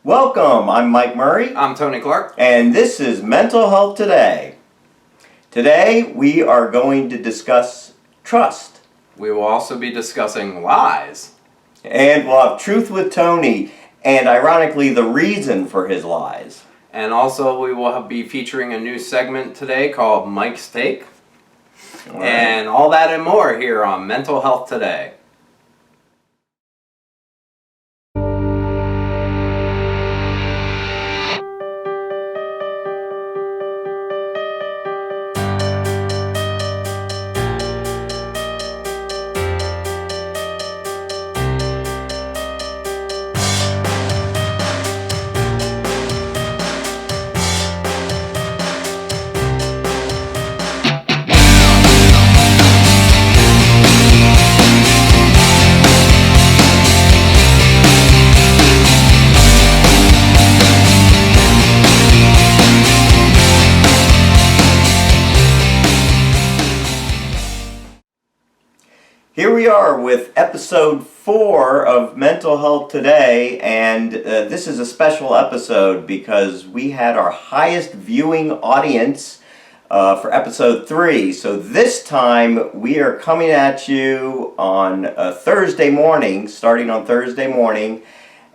Welcome, I'm Mike Murray. I'm Tony Clark. And this is Mental Health Today. Today we are going to discuss trust. We will also be discussing lies. And we'll have Truth with Tony, and ironically the reason for his lies. And also we will be featuring a new segment today called Mike's Take. All right. And all that and more here on Mental Health Today. Here we are with episode 4 of Mental Health Today, and this is a special episode because we had our highest viewing audience for episode 3. So this time we are coming at you on Thursday morning, starting on Thursday morning,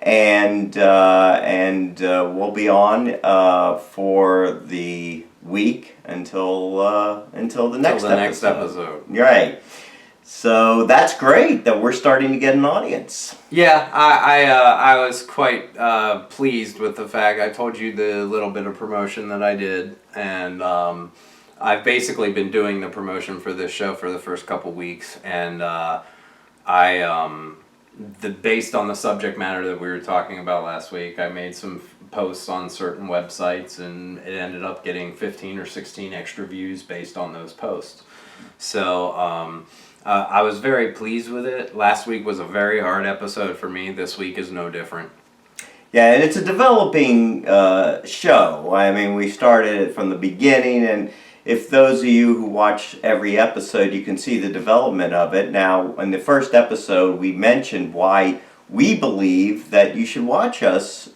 and we'll be on for the week until the next episode. Right. So that's great that we're starting to get an audience. Yeah, I was quite pleased with the fact I told you the little bit of promotion that I did, and I've basically been doing the promotion for this show for the first couple weeks, and based on the subject matter that we were talking about last week, I made some posts on certain websites, and it ended up getting 15 or 16 extra views based on those posts. So I was very pleased with it. Last week was a very hard episode for me. This week is no different. Yeah, and it's a developing show. I mean, we started it from the beginning, and if those of you who watch every episode, you can see the development of it. Now, in the first episode, we mentioned why we believe that you should watch us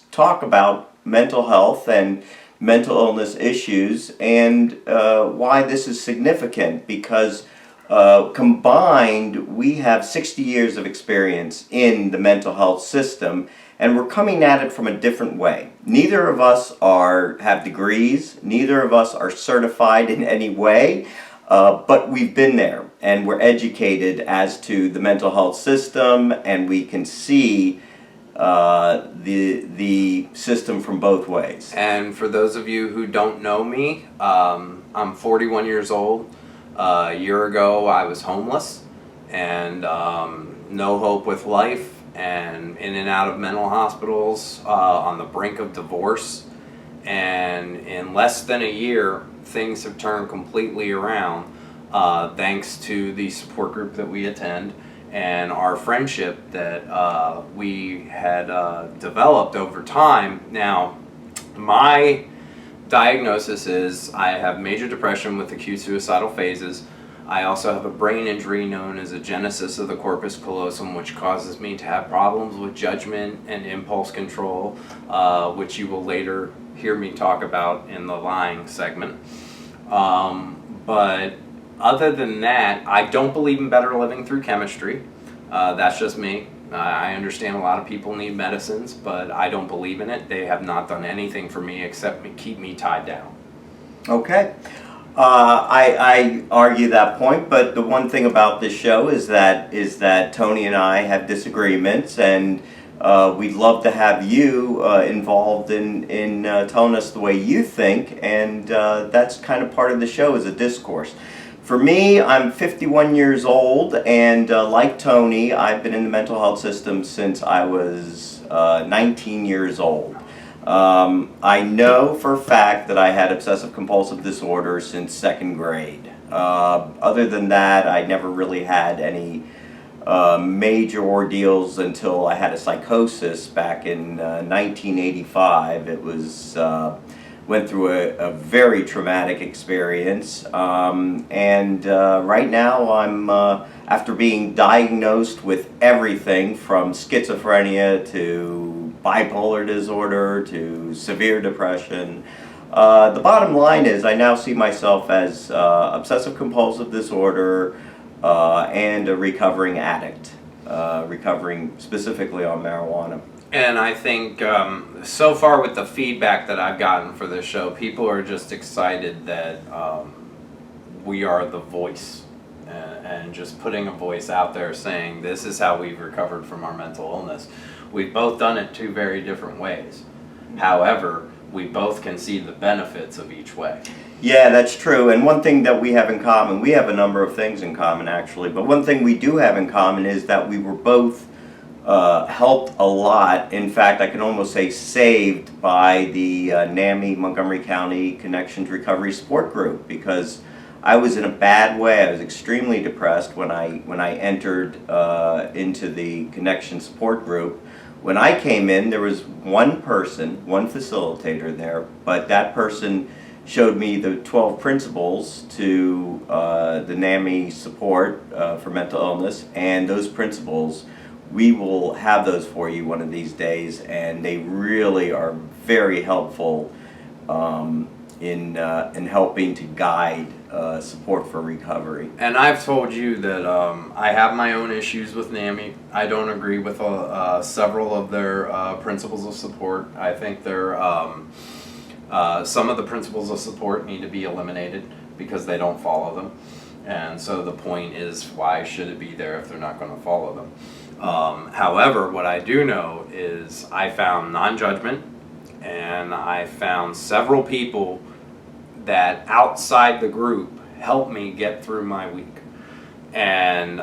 talk about mental health and mental illness issues, and why this is significant, because combined, we have 60 years of experience in the mental health system, and we're coming at it from a different way. Neither of us have degrees, neither of us are certified in any way, but we've been there, and we're educated as to the mental health system, and we can see the system from both ways. And for those of you who don't know me, I'm 41 years old. A year ago, I was homeless and no hope with life, and in and out of mental hospitals, on the brink of divorce. And in less than a year, things have turned completely around, thanks to the support group that we attend and our friendship that we had developed over time. Now, my diagnosis is I have major depression with acute suicidal phases. I also have a brain injury known as a genesis of the corpus callosum, which causes me to have problems with judgment and impulse control, which you will later hear me talk about in the lying segment. But other than that, I don't believe in better living through chemistry. That's just me. I understand a lot of people need medicines, but I don't believe in it. They have not done anything for me except keep me tied down. Okay. I argue that point, but the one thing about this show is that Tony and I have disagreements, and we'd love to have you involved in telling us the way you think, and that's kind of part of the show, is a discourse. For me, I'm 51 years old, and like Tony, I've been in the mental health system since I was 19 years old. I know for a fact that I had obsessive compulsive disorder since 2nd grade. Other than that, I never really had any major ordeals until I had a psychosis back in 1985. It was went through a very traumatic experience, and right now I'm after being diagnosed with everything from schizophrenia to bipolar disorder to severe depression. The bottom line is I now see myself as obsessive compulsive disorder and a recovering addict, recovering specifically on marijuana. And I think so far with the feedback that I've gotten for this show, people are just excited that we are the voice, and just putting a voice out there saying this is how we've recovered from our mental illness. We've both done it two very different ways. However, we both can see the benefits of each way. Yeah, that's true. And one thing that we have in common, we have a number of things in common actually, but one thing we do have in common is that we were both helped a lot. In fact, I can almost say saved by the NAMI Montgomery County Connections Recovery Support Group, because I was in a bad way. I was extremely depressed when I entered into the Connection Support Group. When I came in, there was one person, one facilitator there, but that person showed me the 12 principles to the NAMI support for mental illness, and those principles, we will have those for you one of these days, and they really are very helpful in helping to guide support for recovery. And I've told you that I have my own issues with NAMI. I don't agree with several of their principles of support. I think some of the principles of support need to be eliminated because they don't follow them. And so the point is, why should it be there if they're not going to follow them? However, what I do know is I found non-judgment, and I found several people that outside the group helped me get through my week. And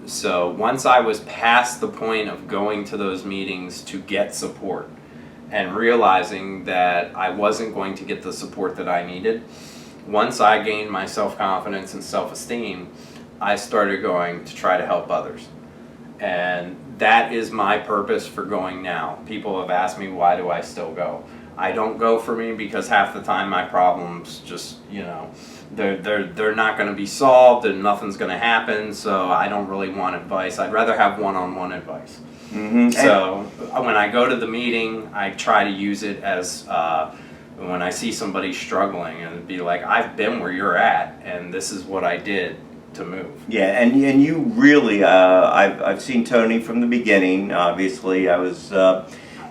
so once I was past the point of going to those meetings to get support and realizing that I wasn't going to get the support that I needed, once I gained my self-confidence and self-esteem, I started going to try to help others. And that is my purpose for going now. People have asked me, why do I still go? I don't go for me because half the time my problems just, they're not going to be solved and nothing's going to happen, so I don't really want advice. I'd rather have one-on-one advice. Mm-hmm. So when I go to the meeting, I try to use it as when I see somebody struggling, and be like, I've been where you're at, and this is what I did to move. Yeah, and you really, I've seen Tony from the beginning. Obviously, I was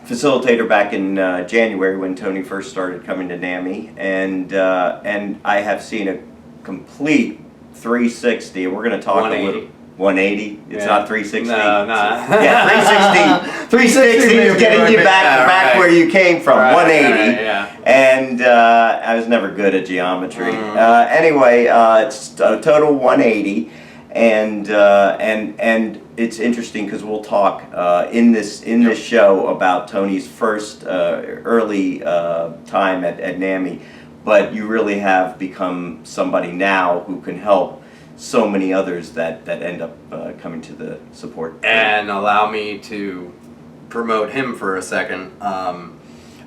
facilitator back in January when Tony first started coming to NAMI, and I have seen a complete 360. We're going to talk 180. a little. 180. It's not 360. No. Yeah, 360 is getting you back where you came from. Right, 180. yeah. And I was never good at geometry. Anyway, it's a total 180, and it's interesting because we'll talk in this show about Tony's first early time at NAMI, but you really have become somebody now who can help so many others that end up coming to the support. And allow me to promote him for a second.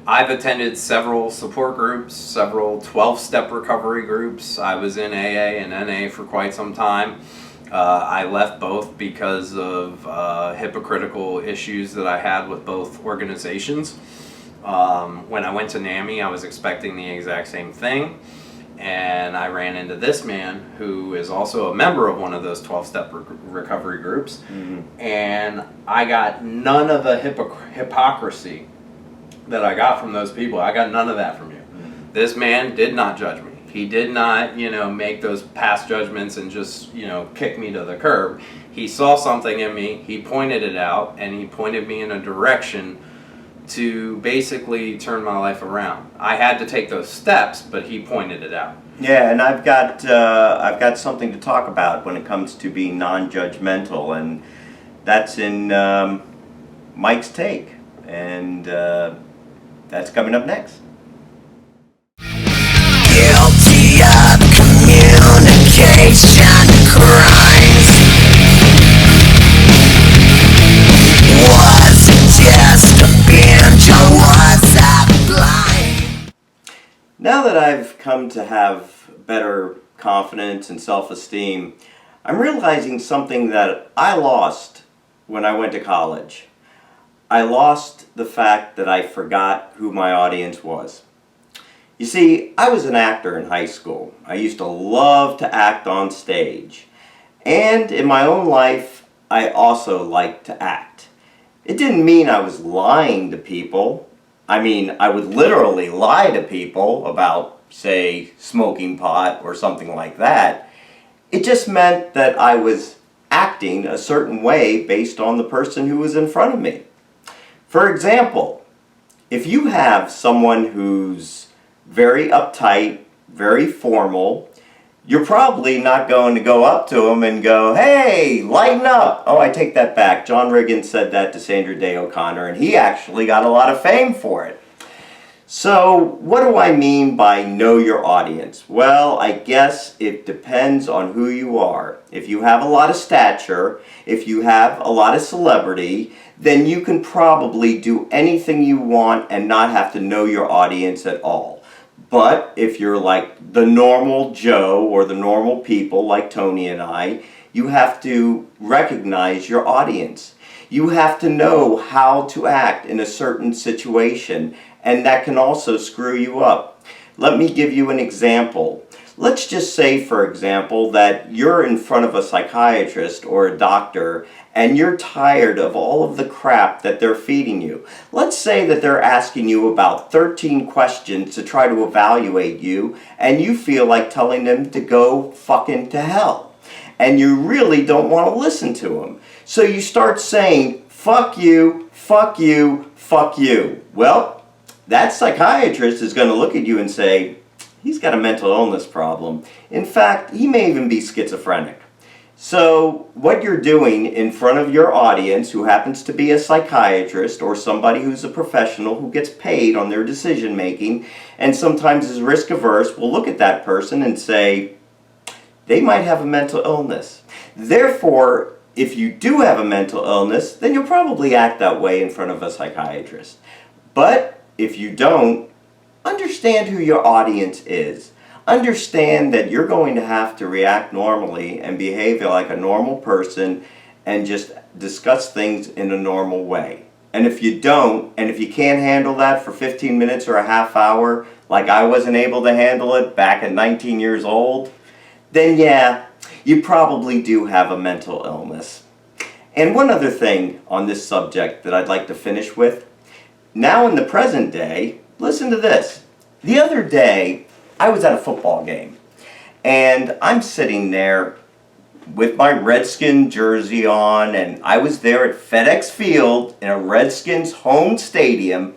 I've attended several support groups, several 12-step recovery groups. I was in AA and NA for quite some time. I left both because of hypocritical issues that I had with both organizations. When I went to NAMI, I was expecting the exact same thing. And I ran into this man who is also a member of one of those 12-step recovery groups. Mm-hmm. And I got none of the hypocrisy that I got from those people. I got none of that from you. Mm-hmm. This man did not judge me. He did not, make those past judgments and just, kick me to the curb. He saw something in me, he pointed it out, and he pointed me in a direction to basically turn my life around. I had to take those steps, but he pointed it out. Yeah, and I've got something to talk about when it comes to being non-judgmental, and that's in Mike's Take, and that's coming up next. Guilty of communication crimes. Was it just a binge or was I blind? Now that I've come to have better confidence and self-esteem, I'm realizing something that I lost when I went to college. I lost the fact that I forgot who my audience was. You see, I was an actor in high school. I used to love to act on stage. And in my own life, I also liked to act. It didn't mean I was lying to people. I mean, I would literally lie to people about, say, smoking pot or something like that. It just meant that I was acting a certain way based on the person who was in front of me. For example, if you have someone who's very uptight, very formal, you're probably not going to go up to them and go, "Hey, lighten up." Oh, I take that back. John Riggins said that to Sandra Day O'Connor, and he actually got a lot of fame for it. So, what do I mean by know your audience? Well, I guess it depends on who you are. If you have a lot of stature, if you have a lot of celebrity, then you can probably do anything you want and not have to know your audience at all. But if you're like the normal Joe or the normal people like Tony and I, you have to recognize your audience. You have to know how to act in a certain situation, and that can also screw you up. Let me give you an example. Let's just say, for example, that you're in front of a psychiatrist or a doctor and you're tired of all of the crap that they're feeding you. Let's say that they're asking you about 13 questions to try to evaluate you, and you feel like telling them to go fucking to hell. And you really don't want to listen to them. So you start saying, "Fuck you, fuck you, fuck you." Well, that psychiatrist is going to look at you and say, "He's got a mental illness problem. In fact, he may even be schizophrenic." So what you're doing in front of your audience, who happens to be a psychiatrist or somebody who's a professional who gets paid on their decision making and sometimes is risk averse, will look at that person and say, they might have a mental illness. Therefore, if you do have a mental illness, then you'll probably act that way in front of a psychiatrist. But if you don't, understand who your audience is. Understand that you're going to have to react normally and behave like a normal person and just discuss things in a normal way. And if you don't, and if you can't handle that for 15 minutes or a half hour, like I wasn't able to handle it back at 19 years old, then yeah, you probably do have a mental illness. And one other thing on this subject that I'd like to finish with. Now in the present day, listen to this. The other day, I was at a football game, and I'm sitting there with my Redskin jersey on, and I was there at FedEx Field in a Redskins home stadium,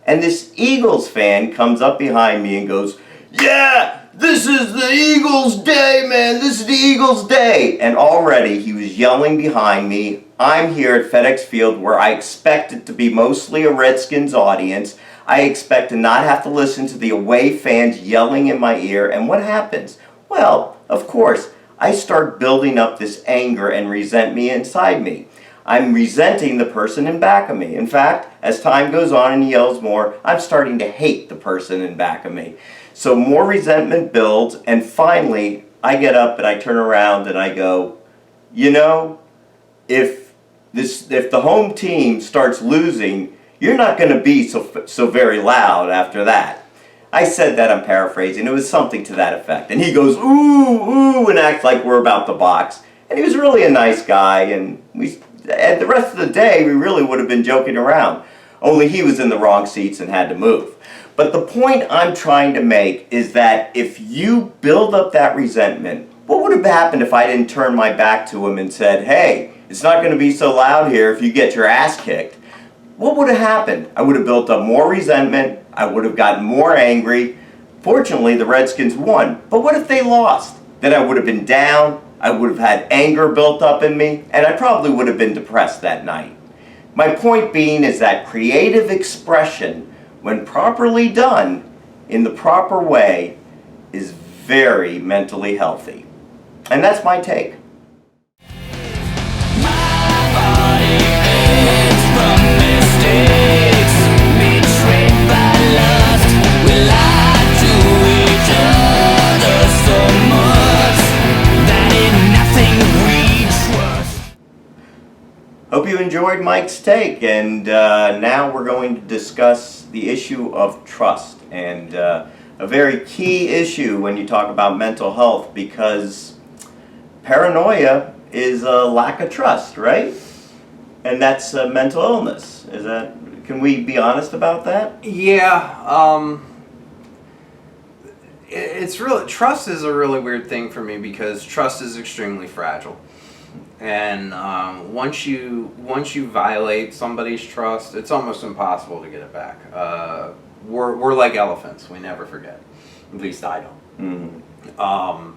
and this Eagles fan comes up behind me and goes, "Yeah, this is the Eagles' day, man, this is the Eagles' day." And already he was yelling behind me. I'm here at FedEx Field where I expect it to be mostly a Redskins audience. I expect to not have to listen to the away fans yelling in my ear. And what happens? Well, of course, I start building up this anger and resentment inside me. I'm resenting the person in back of me. In fact, as time goes on and he yells more, I'm starting to hate the person in back of me. So more resentment builds, and finally, I get up and I turn around and I go, you know, if the home team starts losing, you're not going to be so very loud after that. I said that, I'm paraphrasing. It was something to that effect. And he goes, "Ooh, ooh," and acts like we're about to box. And he was really a nice guy, and the rest of the day, we really would have been joking around. Only he was in the wrong seats and had to move. But the point I'm trying to make is that if you build up that resentment, what would have happened if I didn't turn my back to him and said, "Hey, it's not going to be so loud here if you get your ass kicked"? What would have happened? I would have built up more resentment. I would have gotten more angry. Fortunately, the Redskins won. But what if they lost? Then I would have been down. I would have had anger built up in me, and I probably would have been depressed that night. My point being is that creative expression, when properly done in the proper way, is very mentally healthy. And that's my take. Hope you enjoyed enjoyed Mike's take, and now we're going to discuss the issue of trust, and a very key issue when you talk about mental health, because paranoia is a lack of trust, right? And that's a mental illness. Is that? Can we be honest about that? Yeah, it's really, trust is a really weird thing for me because trust is extremely fragile, and once you violate somebody's trust, it's almost impossible to get it back. We're like elephants; we never forget. At least I don't. Mm-hmm.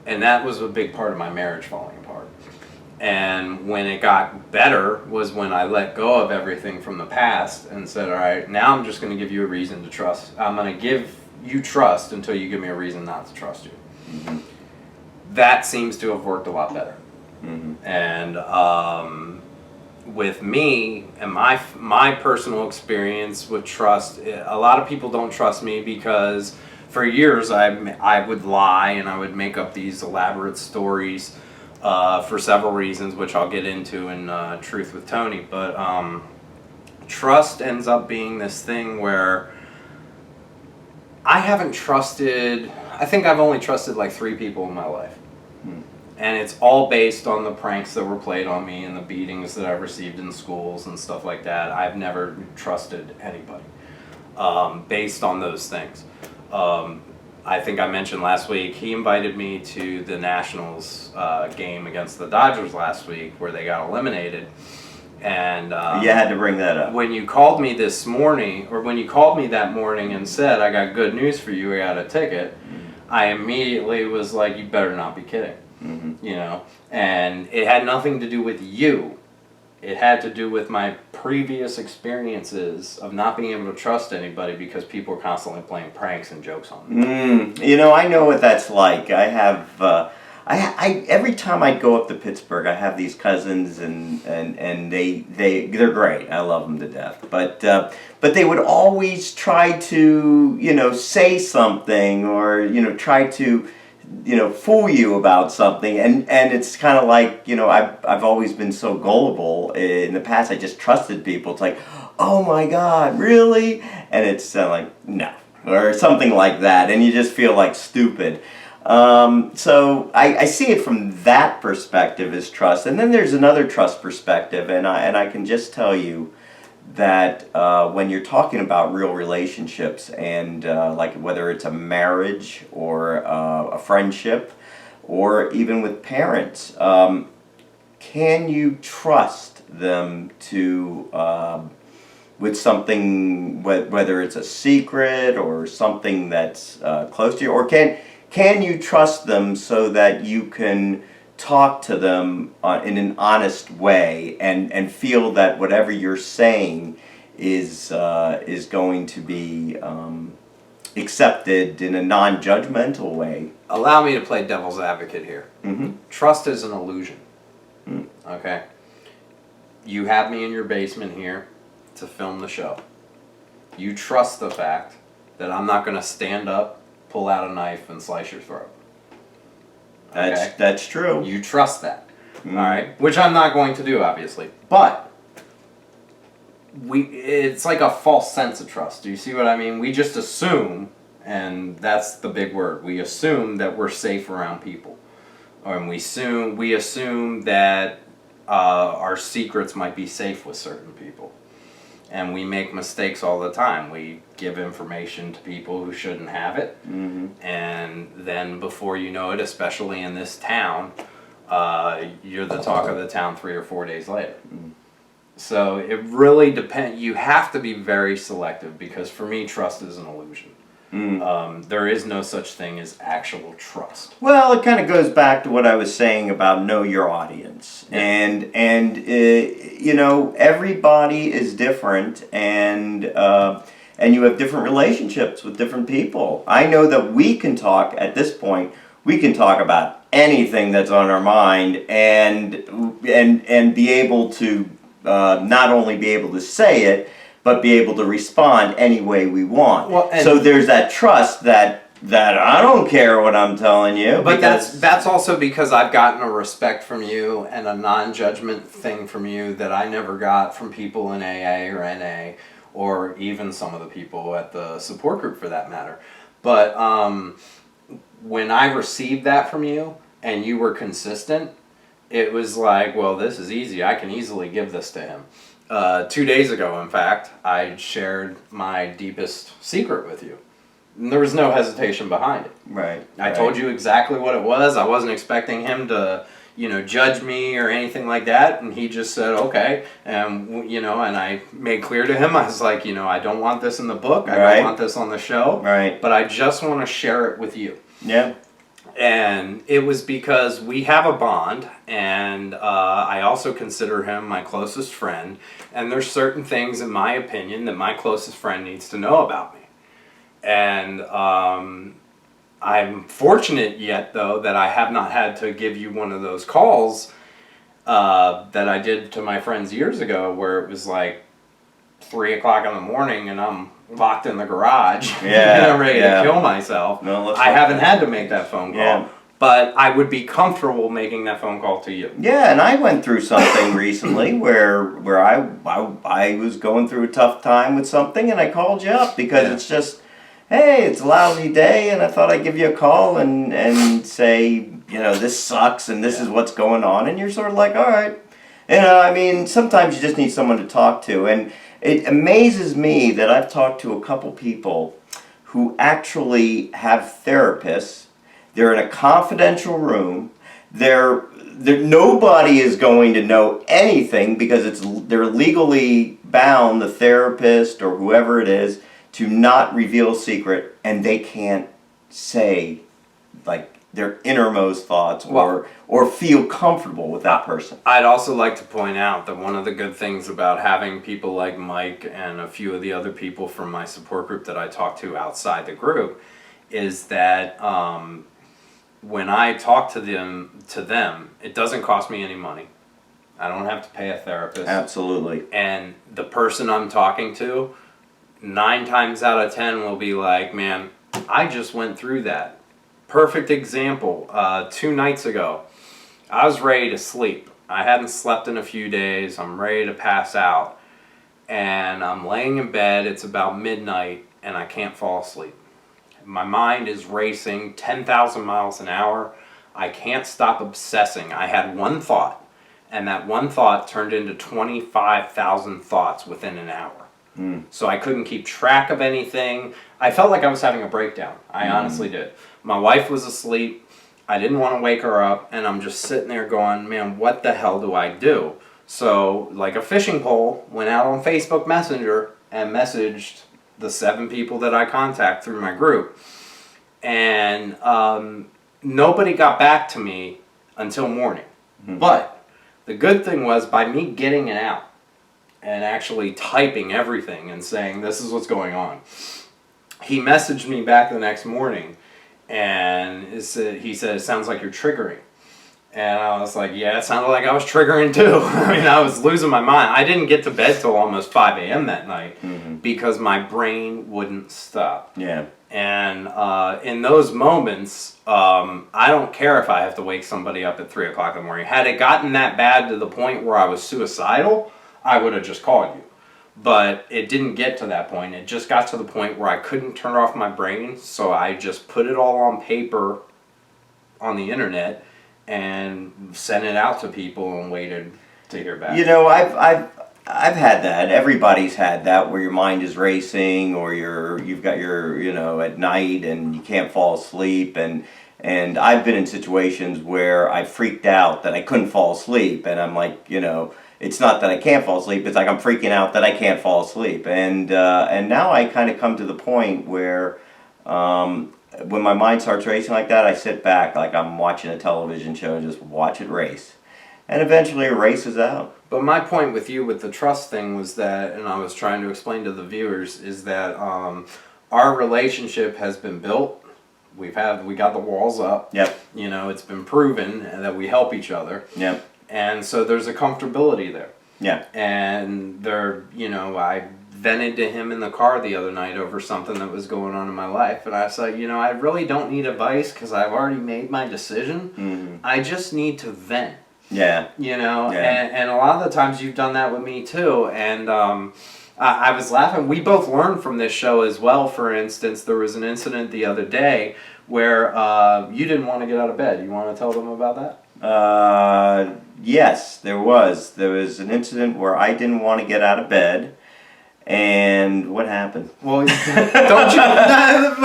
And that was a big part of my marriage falling apart. And when it got better was when I let go of everything from the past and said, all right, now I'm just going to give you a reason to trust. I'm going to give you trust until you give me a reason not to trust you. Mm-hmm. That seems to have worked a lot better. Mm-hmm. And with me and my personal experience with trust, a lot of people don't trust me because for years I would lie and I would make up these elaborate stories for several reasons, which I'll get into in Truth with Tony. But trust ends up being this thing where I haven't trusted, I think I've only trusted like 3 people in my life. And it's all based on the pranks that were played on me and the beatings that I've received in schools and stuff like that. I've never trusted anybody based on those things. I think I mentioned last week, he invited me to the Nationals game against the Dodgers last week where they got eliminated. And You had to bring that up. when you called me this morning, or when you called me that morning and said, I got good news for you, I got a ticket, I immediately was like, you better not be kidding. Mm-hmm. You know, and it had nothing to do with you. It had to do with my previous experiences of not being able to trust anybody because people were constantly playing pranks and jokes on me. You know, I know what that's like. I have, I every time I go up to Pittsburgh, I have these cousins, and they're great. I love them to death. But they would always try to, you know, say something, or, you know, try to, you know, fool you about something, and it's kind of like, you know, I've always been so gullible in the past. I just trusted people. It's like, oh my God, really? And it's like, no, or something like that, and you just feel like stupid. So I see it from that perspective as trust, and then there's another trust perspective, and I can just tell you that when you're talking about real relationships, and like whether it's a marriage or a friendship or even with parents, can you trust them to with something, whether it's a secret or something that's close to you, or can you trust them so that you can talk to them in an honest way and feel that whatever you're saying is going to be accepted in a non-judgmental way? Allow me to play devil's advocate here. Mm-hmm. Trust is an illusion. Okay? You have me in your basement here to film the show. You trust the fact that I'm not going to stand up, pull out a knife, and slice your throat. Okay? That's true. You trust that. All right? Which I'm not going to do, obviously. But it's like a false sense of trust. Do you see what I mean? We just assume, and that's the big word, we assume that we're safe around people. And we assume that our secrets might be safe with certain people. And we make mistakes all the time. We give information to people who shouldn't have it. Mm-hmm. And then before you know it, especially in this town, you're the talk of the town 3 or 4 days later. Mm-hmm. So it really depends. You have to be very selective, because for me, trust is an illusion. There is no such thing as actual trust. Well, it kind of goes back to what I was saying about know your audience, and you know, everybody is different, and you have different relationships with different people. I know that we can talk at this point. We can talk about anything that's on our mind, and be able to not only be able to say it, but be able to respond any way we want. Well, so there's that trust that that I don't care what I'm telling you. But because- that's also because I've gotten a respect from you and a non-judgment thing from you that I never got from people in AA or NA, or even some of the people at the support group for that matter. But when I received that from you and you were consistent, it was like, well, this is easy. I can easily give this to him. 2 days ago, in fact, I shared my deepest secret with you. And there was no hesitation behind it. Right. I told you exactly what it was. I wasn't expecting him to, judge me or anything like that. And he just said, okay. And, and I made clear to him, I was like, I don't want this in the book. I Right. don't want this on the show. Right. But I just want to share it with you. Yeah. And it was because we have a bond, and I also consider him my closest friend. And there's certain things, in my opinion, that my closest friend needs to know about me. And I'm fortunate yet, though, that I have not had to give you one of those calls that I did to my friends years ago, where it was like 3 o'clock in the morning and I'm locked in the garage Yeah, and I'm ready yeah. to kill myself. No, let's I not- haven't had to make that phone call. Yeah. But I would be comfortable making that phone call to you. Yeah, and I went through something recently where I was going through a tough time with something, and I called you up because Yeah. it's just, hey, it's a lousy day, and I thought I'd give you a call and say, this sucks and this is what's going on, and you're sort of like, all right. I mean, sometimes you just need someone to talk to, and it amazes me that I've talked to a couple people who actually have therapists. They're in a confidential room. Nobody is going to know anything because they're legally bound, the therapist or whoever it is, to not reveal a secret, and they can't say like their innermost thoughts or feel comfortable with that person. I'd also like to point out that one of the good things about having people like Mike and a few of the other people from my support group that I talk to outside the group is that when I talk to them, it doesn't cost me any money. I don't have to pay a therapist. Absolutely. And the person I'm talking to, 9 times out of 10 will be like, man, I just went through that. Perfect example, 2 nights ago, I was ready to sleep. I hadn't slept in a few days. I'm ready to pass out. And I'm laying in bed. It's about midnight, and I can't fall asleep. My mind is racing 10,000 miles an hour. I can't stop obsessing. I had one thought, and that one thought turned into 25,000 thoughts within an hour. So I couldn't keep track of anything. I felt like I was having a breakdown. I honestly did. My wife was asleep. I didn't want to wake her up, and I'm just sitting there going, man, what the hell do I do? So, like a fishing pole, went out on Facebook Messenger and messaged the 7 people that I contact through my group. And nobody got back to me until morning. But the good thing was, by me getting it out and actually typing everything and saying, this is what's going on, he messaged me back the next morning, and he said, it sounds like you're triggering. And I was like, yeah, it sounded like I was triggering too. I mean, I was losing my mind. I didn't get to bed till almost 5 a.m. that night because my brain wouldn't stop. Yeah. And in those moments, I don't care if I have to wake somebody up at 3 o'clock in the morning. Had it gotten that bad to the point where I was suicidal, I would have just called you. But it didn't get to that point. It just got to the point where I couldn't turn off my brain, so I just put it all on paper on the internet and sent it out to people and waited to hear back. I've had that. Everybody's had that where your mind is racing, or you've got your at night and you can't fall asleep, and I've been in situations where I freaked out that I couldn't fall asleep, and I'm like, it's not that I can't fall asleep, it's like I'm freaking out that I can't fall asleep, and now I kind of come to the point where when my mind starts racing like that, I sit back like I'm watching a television show and just watch it race. And eventually it races out. But my point with you with the trust thing was that, and I was trying to explain to the viewers, is that our relationship has been built. We got the walls up. Yep. It's been proven that we help each other. Yep. And so there's a comfortability there. Yeah. And vented to him in the car the other night over something that was going on in my life. And I said, you know, I really don't need advice because I've already made my decision. I just need to vent. Yeah. You know, Yeah. and a lot of the times you've done that with me too. And I was laughing. We both learned from this show as well. For instance, there was an incident the other day where you didn't want to get out of bed. You want to tell them about that? Yes, there was. There was an incident where I didn't want to get out of bed. And what happened? Well, don't you? I'm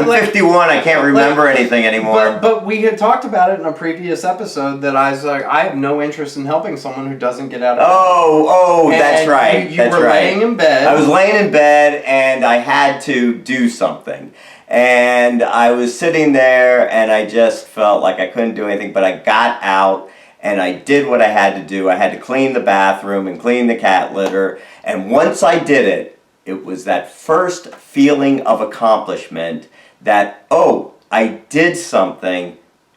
51. I can't remember anything anymore. But we had talked about it in a previous episode that I was like, I have no interest in helping someone who doesn't get out of bed. Oh, that's And right. You That's were right. laying in bed. I was laying in bed and I had to do something. And I was sitting there and I just felt like I couldn't do anything, but I got out and I did what I had to do. I had to clean the bathroom and clean the cat litter. And once I did it, it was that first feeling of accomplishment that, oh, I did something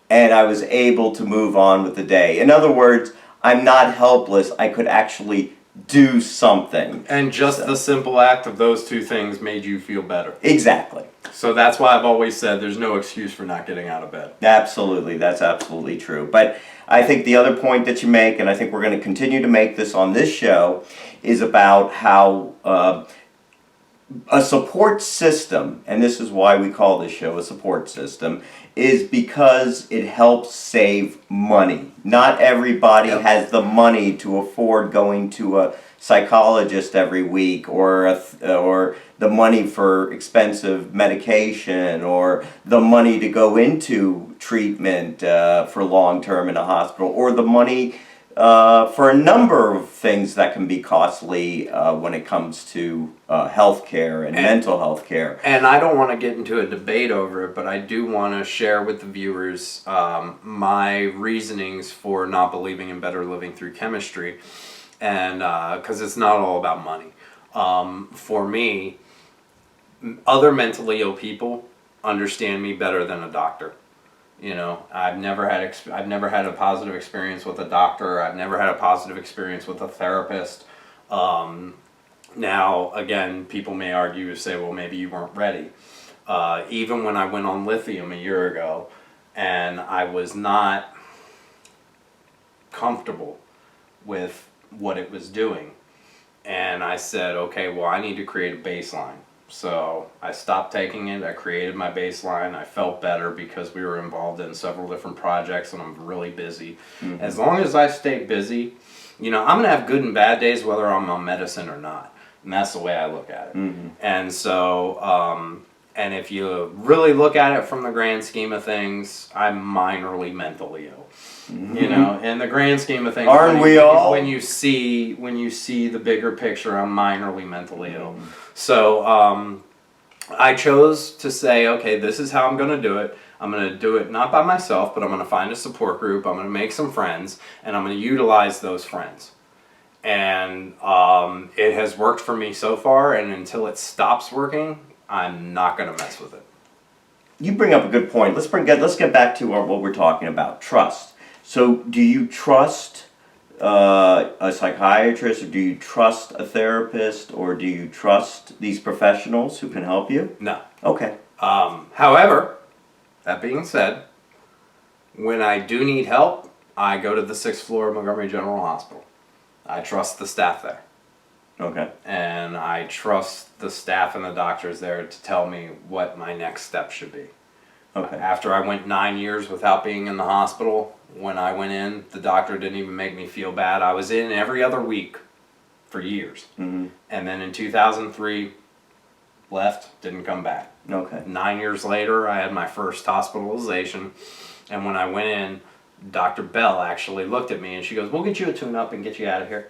and I was able to move on with the day. In other words, I'm not helpless. I could actually do something. And just the simple act of those two things made you feel better. Exactly. So that's why I've always said there's no excuse for not getting out of bed. Absolutely, that's absolutely true. But I think the other point that you make, and I think we're going to continue to make this on this show, is about how a support system, and this is why we call this show a support system, is because it helps save money. Not everybody has the money to afford going to a psychologist every week, or the money for expensive medication, or the money to go into treatment for long term in a hospital, or the money for a number of things that can be costly when it comes to health care and mental health care. And I don't want to get into a debate over it, but I do want to share with the viewers my reasonings for not believing in better living through chemistry. And because it's not all about money. For me, other mentally ill people understand me better than a doctor. You know, I've never had a positive experience with a doctor. I've never had a positive experience with a therapist. Now, again, people may argue and say, well, maybe you weren't ready. Even when I went on lithium a year ago, and I was not comfortable with what it was doing, and I said, okay, well, I need to create a baseline. So I stopped taking it. I created my baseline. I felt better because we were involved in several different projects and I'm really busy. As long as I stay busy, you know, I'm going to have good and bad days whether I'm on medicine or not. And that's the way I look at it. And so, and if you really look at it from the grand scheme of things, I'm minorly mentally ill. You know, in the grand scheme of things, Aren't we all? When you see the bigger picture, I'm minorly mentally ill. So I chose to say, okay, this is how I'm going to do it. I'm going to do it not by myself, but I'm going to find a support group. I'm going to make some friends, and I'm going to utilize those friends. And it has worked for me so far, and until it stops working, I'm not going to mess with it. You bring up a good point. Let's get back to what we're talking about, trust. So do you trust a psychiatrist, or do you trust a therapist, or do you trust these professionals who can help you? No. Okay. However, that being said, when I do need help, I go to the 6th floor of Montgomery General Hospital. I trust the staff there. Okay. And I trust the staff and the doctors there to tell me what my next step should be. Okay. After I went 9 years without being in the hospital, when I went in, the doctor didn't even make me feel bad. I was in every other week for years. And then in 2003, left, didn't come back. Okay. 9 years later, I had my first hospitalization. And when I went in, Dr. Bell actually looked at me and she goes, we'll get you a tune-up and get you out of here.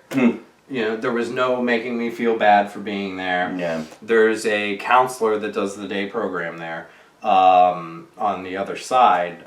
You know, there was no making me feel bad for being there. Yeah. There's a counselor that does the day program there on the other side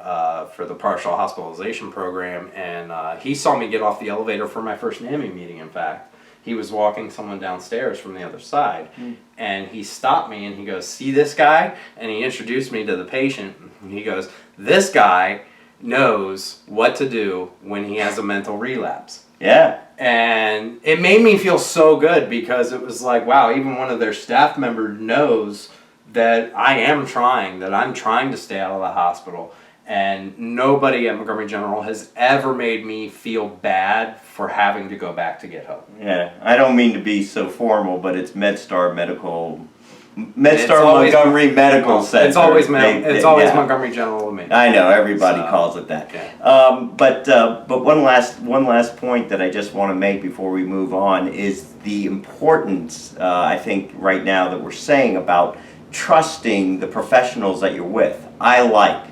for the partial hospitalization program, and he saw me get off the elevator for my first NAMI meeting, in fact. He was walking someone downstairs from the other side, and he stopped me and he goes, see this guy? And he introduced me to the patient, and he goes, this guy knows what to do when he has a mental relapse. Yeah. And it made me feel so good because it was like, wow, even one of their staff members knows that I'm trying to stay out of the hospital. And nobody at Montgomery General has ever made me feel bad for having to go back to get help. Yeah, I don't mean to be so formal, but it's MedStar It's always Montgomery Medical Center. It's always yeah. Montgomery General to me. I know everybody So, calls it that. okay. But one last point that I just want to make before we move on is the importance I think right now that we're saying about trusting the professionals that you're with. I like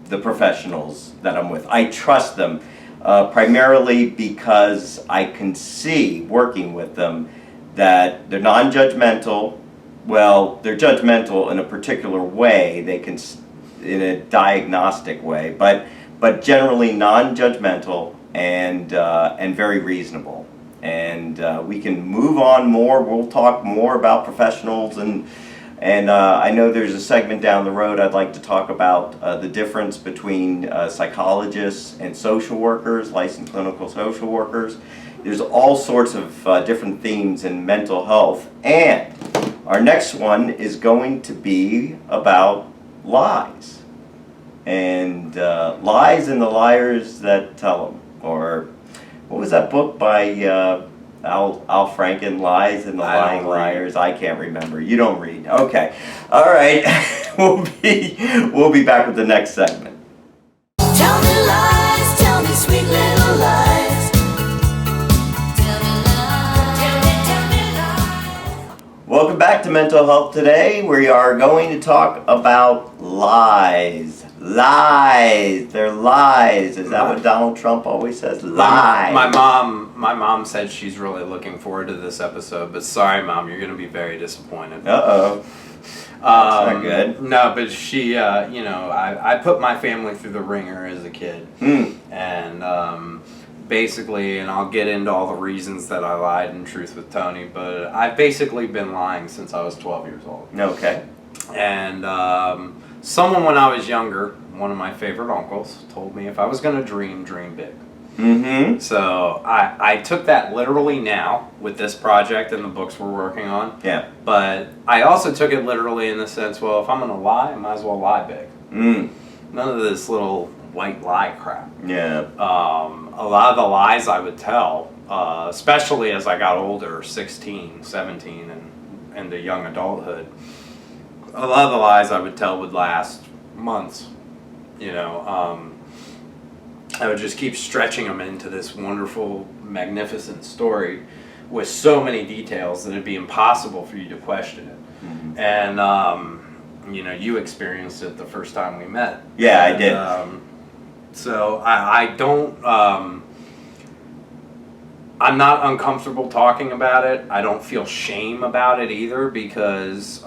the professionals that I'm with. I trust them primarily because I can see working with them that they're non-judgmental. Well, they're judgmental in a particular way. They can, in a diagnostic way, but generally non-judgmental and very reasonable. And we can move on more. We'll talk more about professionals and I know there's a segment down the road I'd like to talk about the difference between psychologists and social workers, licensed clinical social workers. There's all sorts of different themes in mental health. And our next one is going to be about lies. And lies and the liars that tell them. Or what was that book by Al Franken, Lies and the Lying Liars? I can't remember. You don't read. Okay. All right. We'll be back with the next segment. Tell me lies, tell me sweet little lies. Tell me lies, tell me lies. Welcome back to Mental Health Today. We are going to talk about lies. Lies. They're lies. Is that what Donald Trump always says? Lies. My mom said she's really looking forward to this episode, but sorry, Mom, you're going to be very disappointed. Uh-oh. That's not good. No, but she, I put my family through the ringer as a kid. And basically, and I'll get into all the reasons that I lied in Truth with Tony, but I've basically been lying since I was 12 years old. Okay. And someone when I was younger, one of my favorite uncles, told me if I was going to dream big. Mm-hmm. So I took that literally now with this project and the books we're working on. Yeah. But I also took it literally in the sense, well, if I'm going to lie, I might as well lie big. None of this little white lie crap. Yeah. A lot of the lies I would tell, especially as I got older, 16, 17, and into young adulthood, a lot of the lies I would tell would last months. I would just keep stretching them into this wonderful, magnificent story with so many details that it'd be impossible for you to question it. Mm-hmm. And, you experienced it the first time we met. Yeah, And, I did. So I don't, I'm not uncomfortable talking about it. I don't feel shame about it either because,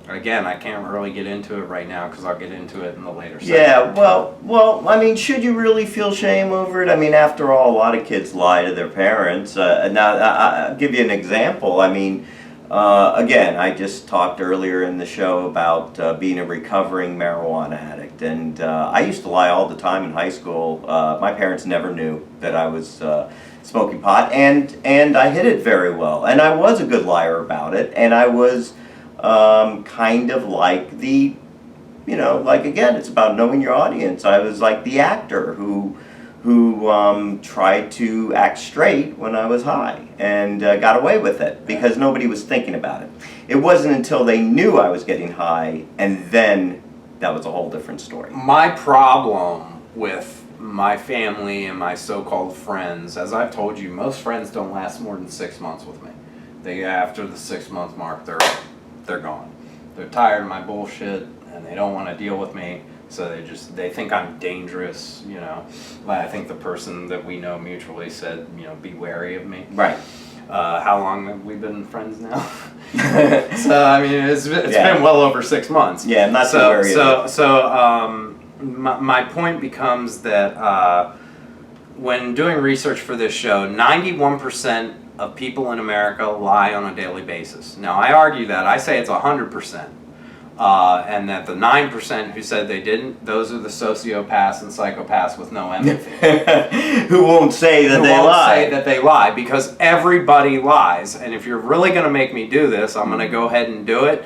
again, I can't really get into it right now because I'll get into it in the later segment. Yeah, well, I mean, should you really feel shame over it? I mean, after all, a lot of kids lie to their parents. Now, I'll give you an example. I mean, again, I just talked earlier in the show about being a recovering marijuana addict, and I used to lie all the time in high school. My parents never knew that I was smoking pot, and I hid it very well, and I was a good liar about it, and I was kind of like again, it's about knowing your audience. I was like the actor who tried to act straight when I was high and got away with it because nobody was thinking about it. It wasn't until they knew I was getting high, and then that was a whole different story. My problem with my family and my so-called friends, as I've told you, most friends don't last more than 6 months with me. After the 6-month mark, they're gone. They're tired of my bullshit and they don't want to deal with me, so they think I'm dangerous. I think the person that we know mutually said, be wary of me. Right. How long have we been friends now? So I mean, it's been well over 6 months. Yeah, I'm not so worried. My point becomes that when doing research for this show, 91% of people in America lie on a daily basis. Now, I argue that. I say it's 100%. And that the 9% who said they didn't, those are the sociopaths and psychopaths with no empathy. Who won't say that Who they won't lie. say that they lie, because everybody lies. And if you're really going to make me do this, I'm going to go ahead and do it.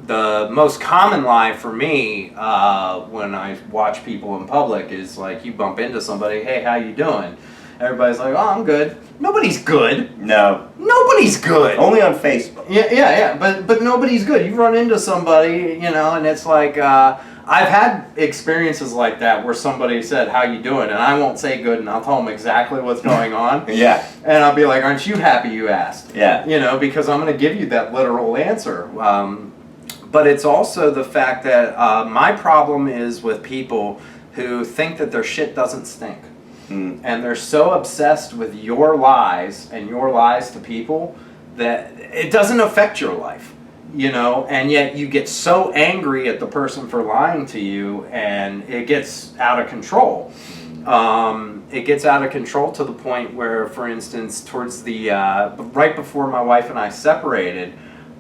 The most common lie for me when I watch people in public is like, you bump into somebody, hey, how you doing? Everybody's like, oh, I'm good. Nobody's good. No, Nobody's good. only on Facebook. Yeah, but nobody's good. You run into somebody, and it's like, I've had experiences like that where somebody said, how you doing? And I won't say good, and I'll tell them exactly what's going on. Yeah, And I'll be like, aren't you happy you asked? yeah. Because I'm going to give you that literal answer. But it's also the fact that my problem is with people who think that their shit doesn't stink. And they're so obsessed with your lies and your lies to people that it doesn't affect your life, and yet you get so angry at the person for lying to you, and it gets out of control. It gets out of control to the point where, for instance, towards the right before my wife and I separated,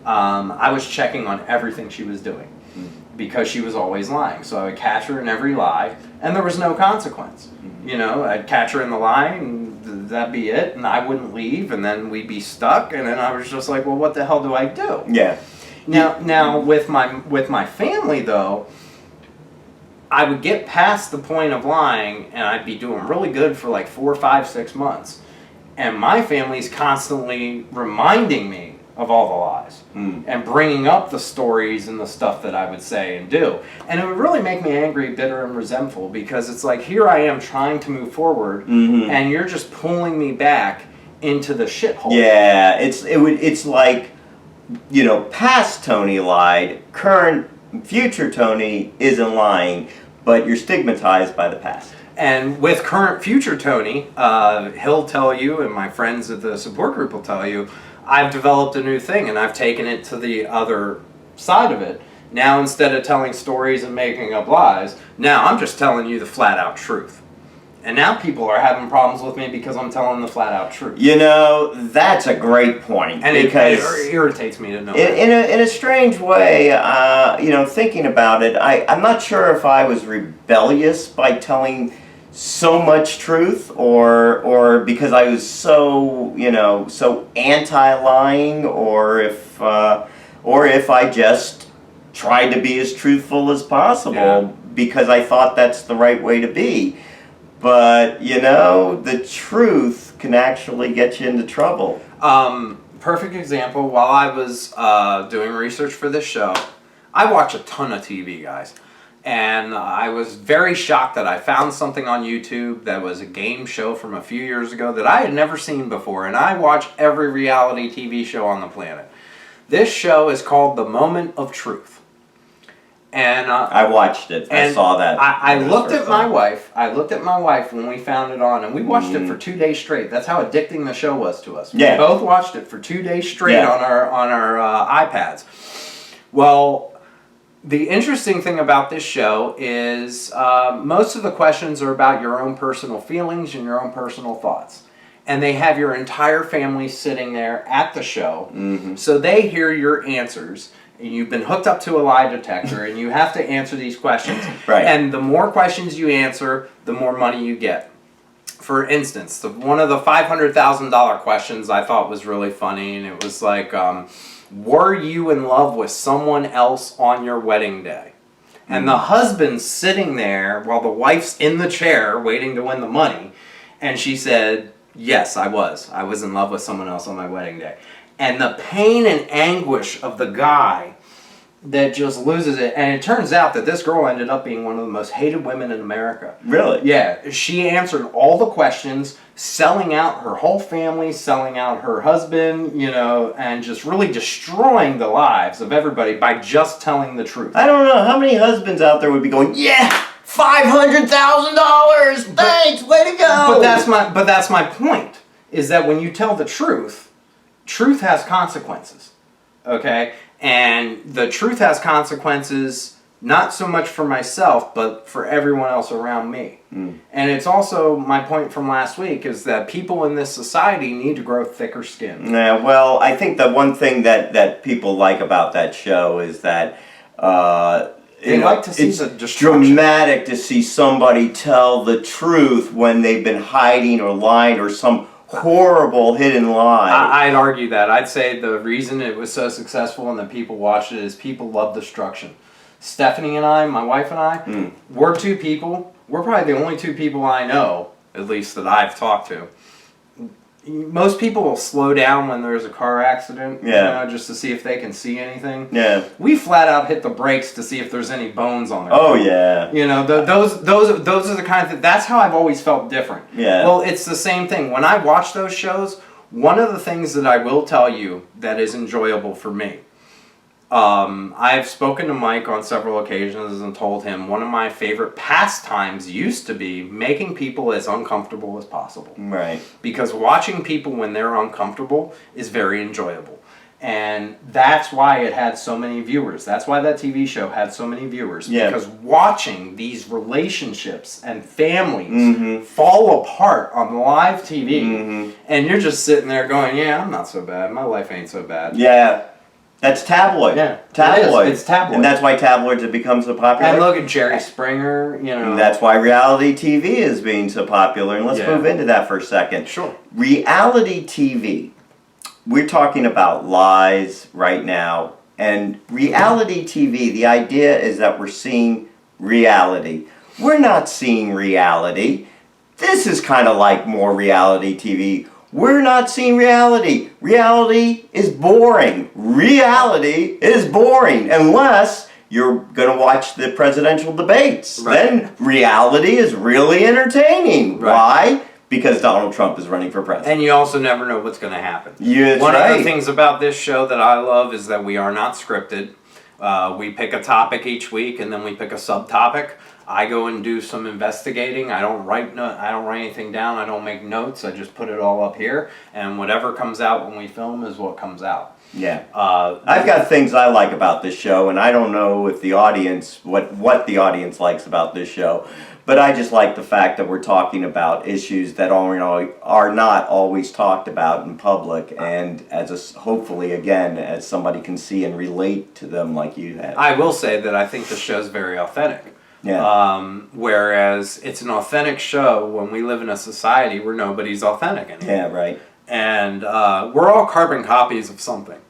I was checking on everything she was doing because she was always lying. So I would catch her in every lie, and there was no consequence. I'd catch her in the lie, and that'd be it, and I wouldn't leave, and then we'd be stuck, and then I was just like, well, what the hell do I do? Yeah. Now with my family though, I would get past the point of lying, and I'd be doing really good for like 4, 5, 6 months, and my family's constantly reminding me of all the lies and bringing up the stories and the stuff that I would say and do, and it would really make me angry, bitter, and resentful, because it's like, here I am trying to move forward, and you're just pulling me back into the shithole. Yeah, it's like, past Tony lied, current, future Tony isn't lying, but you're stigmatized by the past. And with current future Tony, he'll tell you, and my friends at the support group will tell you, I've developed a new thing, and I've taken it to the other side of it. Now, instead of telling stories and making up lies, now I'm just telling you the flat out truth. And now people are having problems with me because I'm telling the flat out truth. That's a great point. And because it irritates me to know in a strange way, thinking about it, I'm not sure if I was rebellious by telling so much truth, or because I was so so anti-lying, or if I just tried to be as truthful as possible because I thought that's the right way to be. But the truth can actually get you into trouble. Perfect example. While I was doing research for this show, I watch a ton of TV, guys. And I was very shocked that I found something on YouTube that was a game show from a few years ago that I had never seen before. And I watch every reality TV show on the planet. This show is called The Moment of Truth. And I watched it. I saw that. I looked at my wife. I looked at my wife when we found it on, and we watched it for 2 days straight. That's how addicting the show was to us. Yeah. We both watched it for 2 days straight on our iPads. Well, the interesting thing about this show is most of the questions are about your own personal feelings and your own personal thoughts. And they have your entire family sitting there at the show. So they hear your answers. And you've been hooked up to a lie detector, and you have to answer these questions. Right. And the more questions you answer, the more money you get. For instance, one of the $500,000 questions I thought was really funny, and it was like, were you in love with someone else on your wedding day? And the husband's sitting there while the wife's in the chair waiting to win the money, and she said, yes, I was. I was in love with someone else on my wedding day. And the pain and anguish of the guy that just loses it. And it turns out that this girl ended up being one of the most hated women in America. Really? Yeah. She answered all the questions, selling out her whole family, selling out her husband, and just really destroying the lives of everybody by just telling the truth. I don't know how many husbands out there would be going, yeah, $500,000, thanks, way to go. But that's my point, is that when you tell the truth has consequences, okay? And the truth has consequences not so much for myself, but for everyone else around me. And it's also my point from last week is that people in this society need to grow thicker skin. Yeah, well, I think the one thing that people like about that show is that They like to see it's the destruction. dramatic to see somebody tell the truth when they've been hiding or lying or some horrible hidden lie. I'd argue that. I'd say the reason it was so successful and that people watched it is people love destruction. Stephanie and I, my wife and I, we're two people. We're probably the only two people I know, at least that I've talked to. Most people will slow down when there's a car accident, just to see if they can see anything. Yeah. We flat out hit the brakes to see if there's any bones on there. Oh yeah. Those are the kind of that's how I've always felt different. Yeah. Well, it's the same thing. When I watch those shows, one of the things that I will tell you that is enjoyable for me. I've spoken to Mike on several occasions and told him one of my favorite pastimes used to be making people as uncomfortable as possible. Right. Because watching people when they're uncomfortable is very enjoyable. And that's why it had so many viewers. That's why that TV show had so many viewers. Yeah. Because watching these relationships and families fall apart on live TV, and you're just sitting there going, yeah, I'm not so bad. My life ain't so bad. Yeah. That's tabloid. Yeah, tabloid. It's tabloid. And that's why tabloids have become so popular. And look at Jerry Springer, And that's why reality TV is being so popular. And let's move into that for a second. Sure. Reality TV. We're talking about lies right now. And reality TV, the idea is that we're seeing reality. We're not seeing reality. This is kind of like more reality TV. We're not seeing reality. Reality is boring. Reality is boring unless you're going to watch the presidential debates. Right. Then reality is really entertaining. Right. Why? Because Donald Trump is running for president. And you also never know what's going to happen. Yeah, that's One right. of the things about this show that I love is that we are not scripted. We pick a topic each week, and then we pick a subtopic. I go and do some investigating. I don't write anything down. I don't make notes. I just put it all up here, and whatever comes out when we film is what comes out. Yeah. I've got things I like about this show, and I don't know if the audience, what the audience likes about this show, but I just like the fact that we're talking about issues that are not always talked about in public, and hopefully, again, as somebody can see and relate to them like you have. I will say that I think the show's very authentic. Yeah. Whereas it's an authentic show when we live in a society where nobody's authentic anymore. Yeah, right. And we're all carbon copies of something.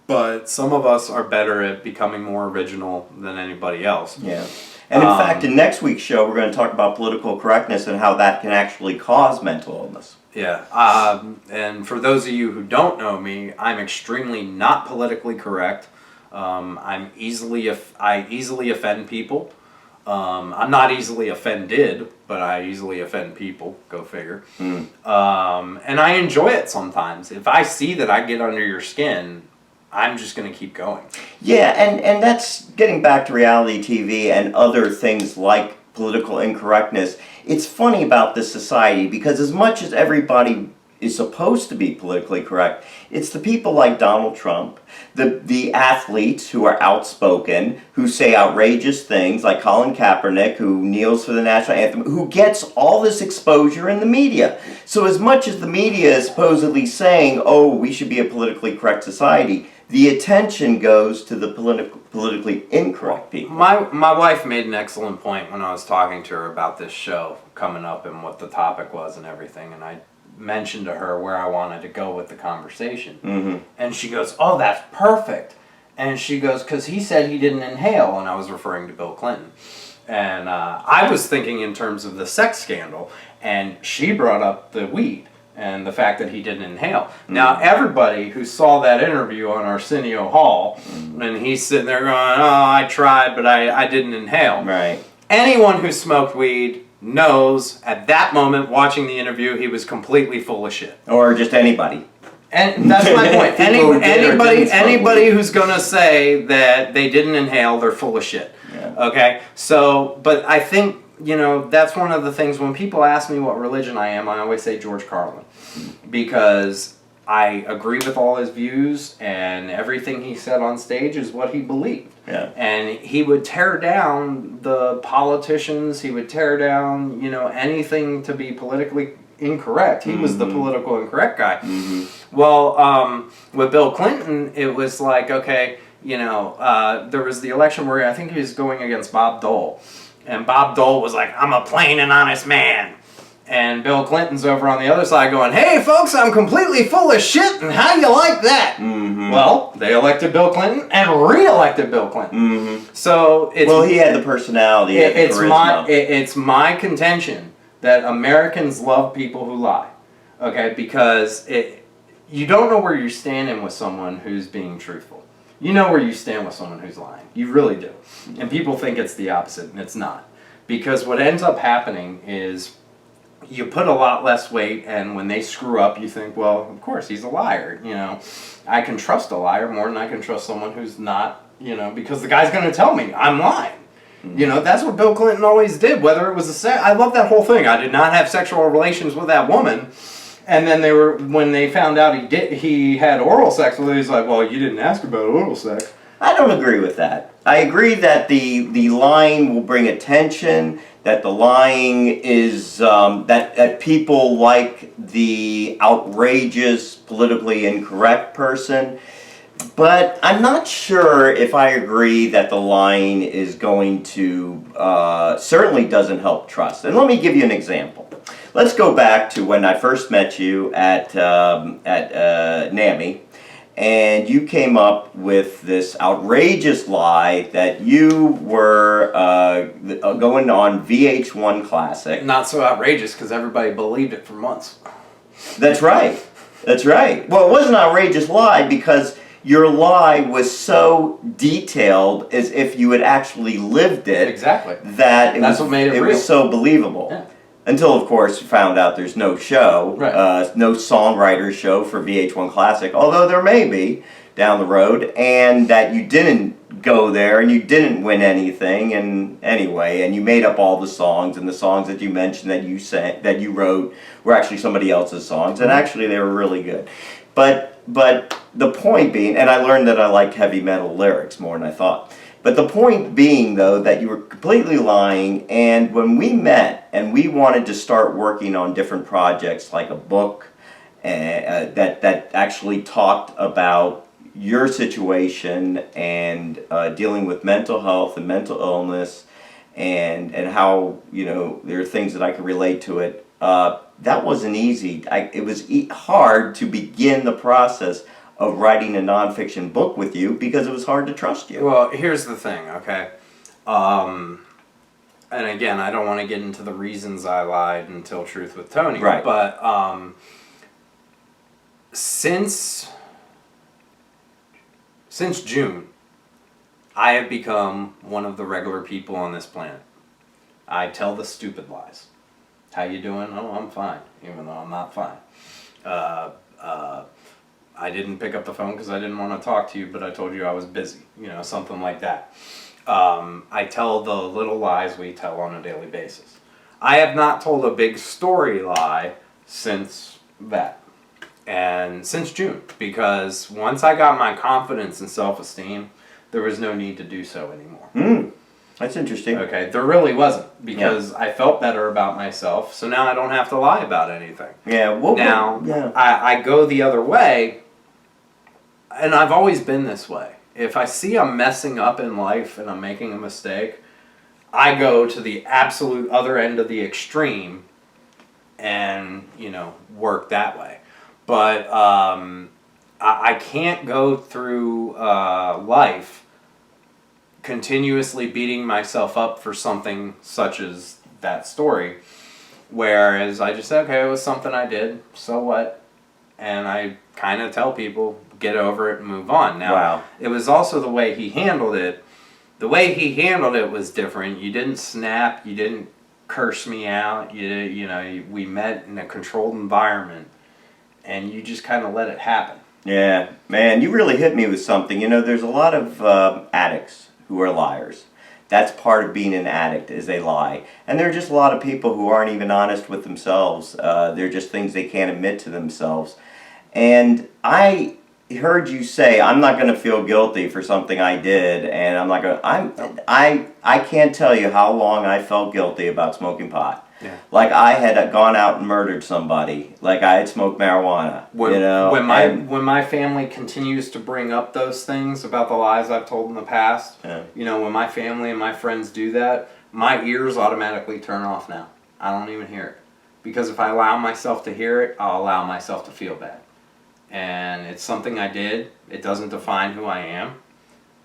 But some of us are better at becoming more original than anybody else. Yeah. And in fact, in next week's show, we're going to talk about political correctness and how that can actually cause mental illness. Yeah. And for those of you who don't know me, I'm extremely not politically correct. I easily offend people. I'm not easily offended, but I easily offend people. Go figure. And I enjoy it sometimes. If I see that I get under your skin, I'm just going to keep going. Yeah, and that's getting back to reality TV and other things like political incorrectness. It's funny about this society because as much as everybody is supposed to be politically correct, it's the people like Donald Trump, the athletes who are outspoken, who say outrageous things, like Colin Kaepernick, who kneels for the national anthem, who gets all this exposure in the media. So as much as the media is supposedly saying, oh, we should be a politically correct society, the attention goes to the politically incorrect people. My wife made an excellent point when I was talking to her about this show coming up and what the topic was and everything, and I mentioned to her where I wanted to go with the conversation. And she goes, oh, that's perfect. And she goes, because he said he didn't inhale, and I was referring to Bill Clinton. And I was thinking in terms of the sex scandal, and she brought up the weed and the fact that he didn't inhale. Now, everybody who saw that interview on Arsenio Hall, and he's sitting there going, oh, I tried, but I didn't inhale. Right. Anyone who smoked weed knows at that moment watching the interview he was completely full of shit. Or just anybody. And that's my point. People who did or didn't smoke Anybody weed. who's gonna say that they didn't inhale, they're full of shit. Yeah. Okay? So, but I think, that's one of the things when people ask me what religion I am, I always say George Carlin. Because I agree with all his views, and everything he said on stage is what he believed. Yeah. And he would tear down the politicians. He would tear down, anything to be politically incorrect. He was the political incorrect guy. Well, with Bill Clinton, it was like, okay, there was the election where I think he was going against Bob Dole. And Bob Dole was like, I'm a plain and honest man. And Bill Clinton's over on the other side going, hey folks, I'm completely full of shit, and how you like that? Well, they elected Bill Clinton and re-elected Bill Clinton. So it's... Well, he had the personality, and the charisma. It's my contention that Americans love people who lie. Okay? Because you don't know where you're standing with someone who's being truthful. You know where you stand with someone who's lying. You really do. And people think it's the opposite, and it's not. Because what ends up happening is you put a lot less weight, and when they screw up, you think, well, of course, he's a liar. I can trust a liar more than I can trust someone who's not, because the guy's going to tell me I'm lying. That's what Bill Clinton always did, whether it was I love that whole thing. I did not have sexual relations with that woman. And then when they found out he had oral sex with her, he's like, well, you didn't ask about oral sex. I don't agree with that. I agree that the lying will bring attention, that the lying is, that people like the outrageous, politically incorrect person. But I'm not sure if I agree that the lying is going to, certainly doesn't help trust. And let me give you an example. Let's go back to when I first met you at NAMI. And you came up with this outrageous lie that you were going on VH1 Classic. Not so outrageous because everybody believed it for months. That's right. That's right. Well, it was an outrageous lie because your lie was so detailed as if you had actually lived it. Exactly. That's what made it real. It was so believable. Yeah. Until, of course, you found out there's no show, right. No songwriter show for VH1 Classic, although there may be down the road, and that you didn't go there and you didn't win anything, and anyway, and you made up all the songs, and the songs that you mentioned that you sang, that you wrote were actually somebody else's songs, and actually they were really good. But the point being, and I learned that I like heavy metal lyrics more than I thought. But the point being, though, that you were completely lying, and when we met and we wanted to start working on different projects, like a book that actually talked about your situation and dealing with mental health and mental illness, and how there are things that I could relate to it. That wasn't easy. It was hard to begin the process of writing a nonfiction book with you because it was hard to trust you. Well, here's the thing, okay? And again, I don't want to get into the reasons I lied and tell truth with Tony. Right. But since June, I have become one of the regular people on this planet. I tell the stupid lies. How you doing? Oh, I'm fine, even though I'm not fine. I didn't pick up the phone because I didn't want to talk to you, but I told you I was busy, something like that. I tell the little lies we tell on a daily basis. I have not told a big story lie since that, and since June, because once I got my confidence and self-esteem, there was no need to do so anymore. That's interesting. Okay, there really wasn't, because I felt better about myself, so now I don't have to lie about anything. Yeah, I go the other way, and I've always been this way. If I see I'm messing up in life and I'm making a mistake, I go to the absolute other end of the extreme and, work that way. But I can't go through life continuously beating myself up for something such as that story, whereas I just say, okay, it was something I did, so what? And I kind of tell people, get over it and move on. Now, It was also the way he handled it. The way he handled it was different. You didn't snap, you didn't curse me out, we met in a controlled environment, and you just kind of let it happen. Yeah, man, you really hit me with something. There's a lot of addicts who are liars. That's part of being an addict, is they lie. And there are just a lot of people who aren't even honest with themselves. They're just things they can't admit to themselves. And I heard you say I'm not going to feel guilty for something I did, and I'm not going. I can't tell you how long I felt guilty about smoking pot. Yeah. Like I had gone out and murdered somebody. Like I had smoked marijuana. When my family continues to bring up those things about the lies I've told in the past, when my family and my friends do that, my ears automatically turn off now. I don't even hear it. Because if I allow myself to hear it, I'll allow myself to feel bad. And it's something I did. It doesn't define who I am.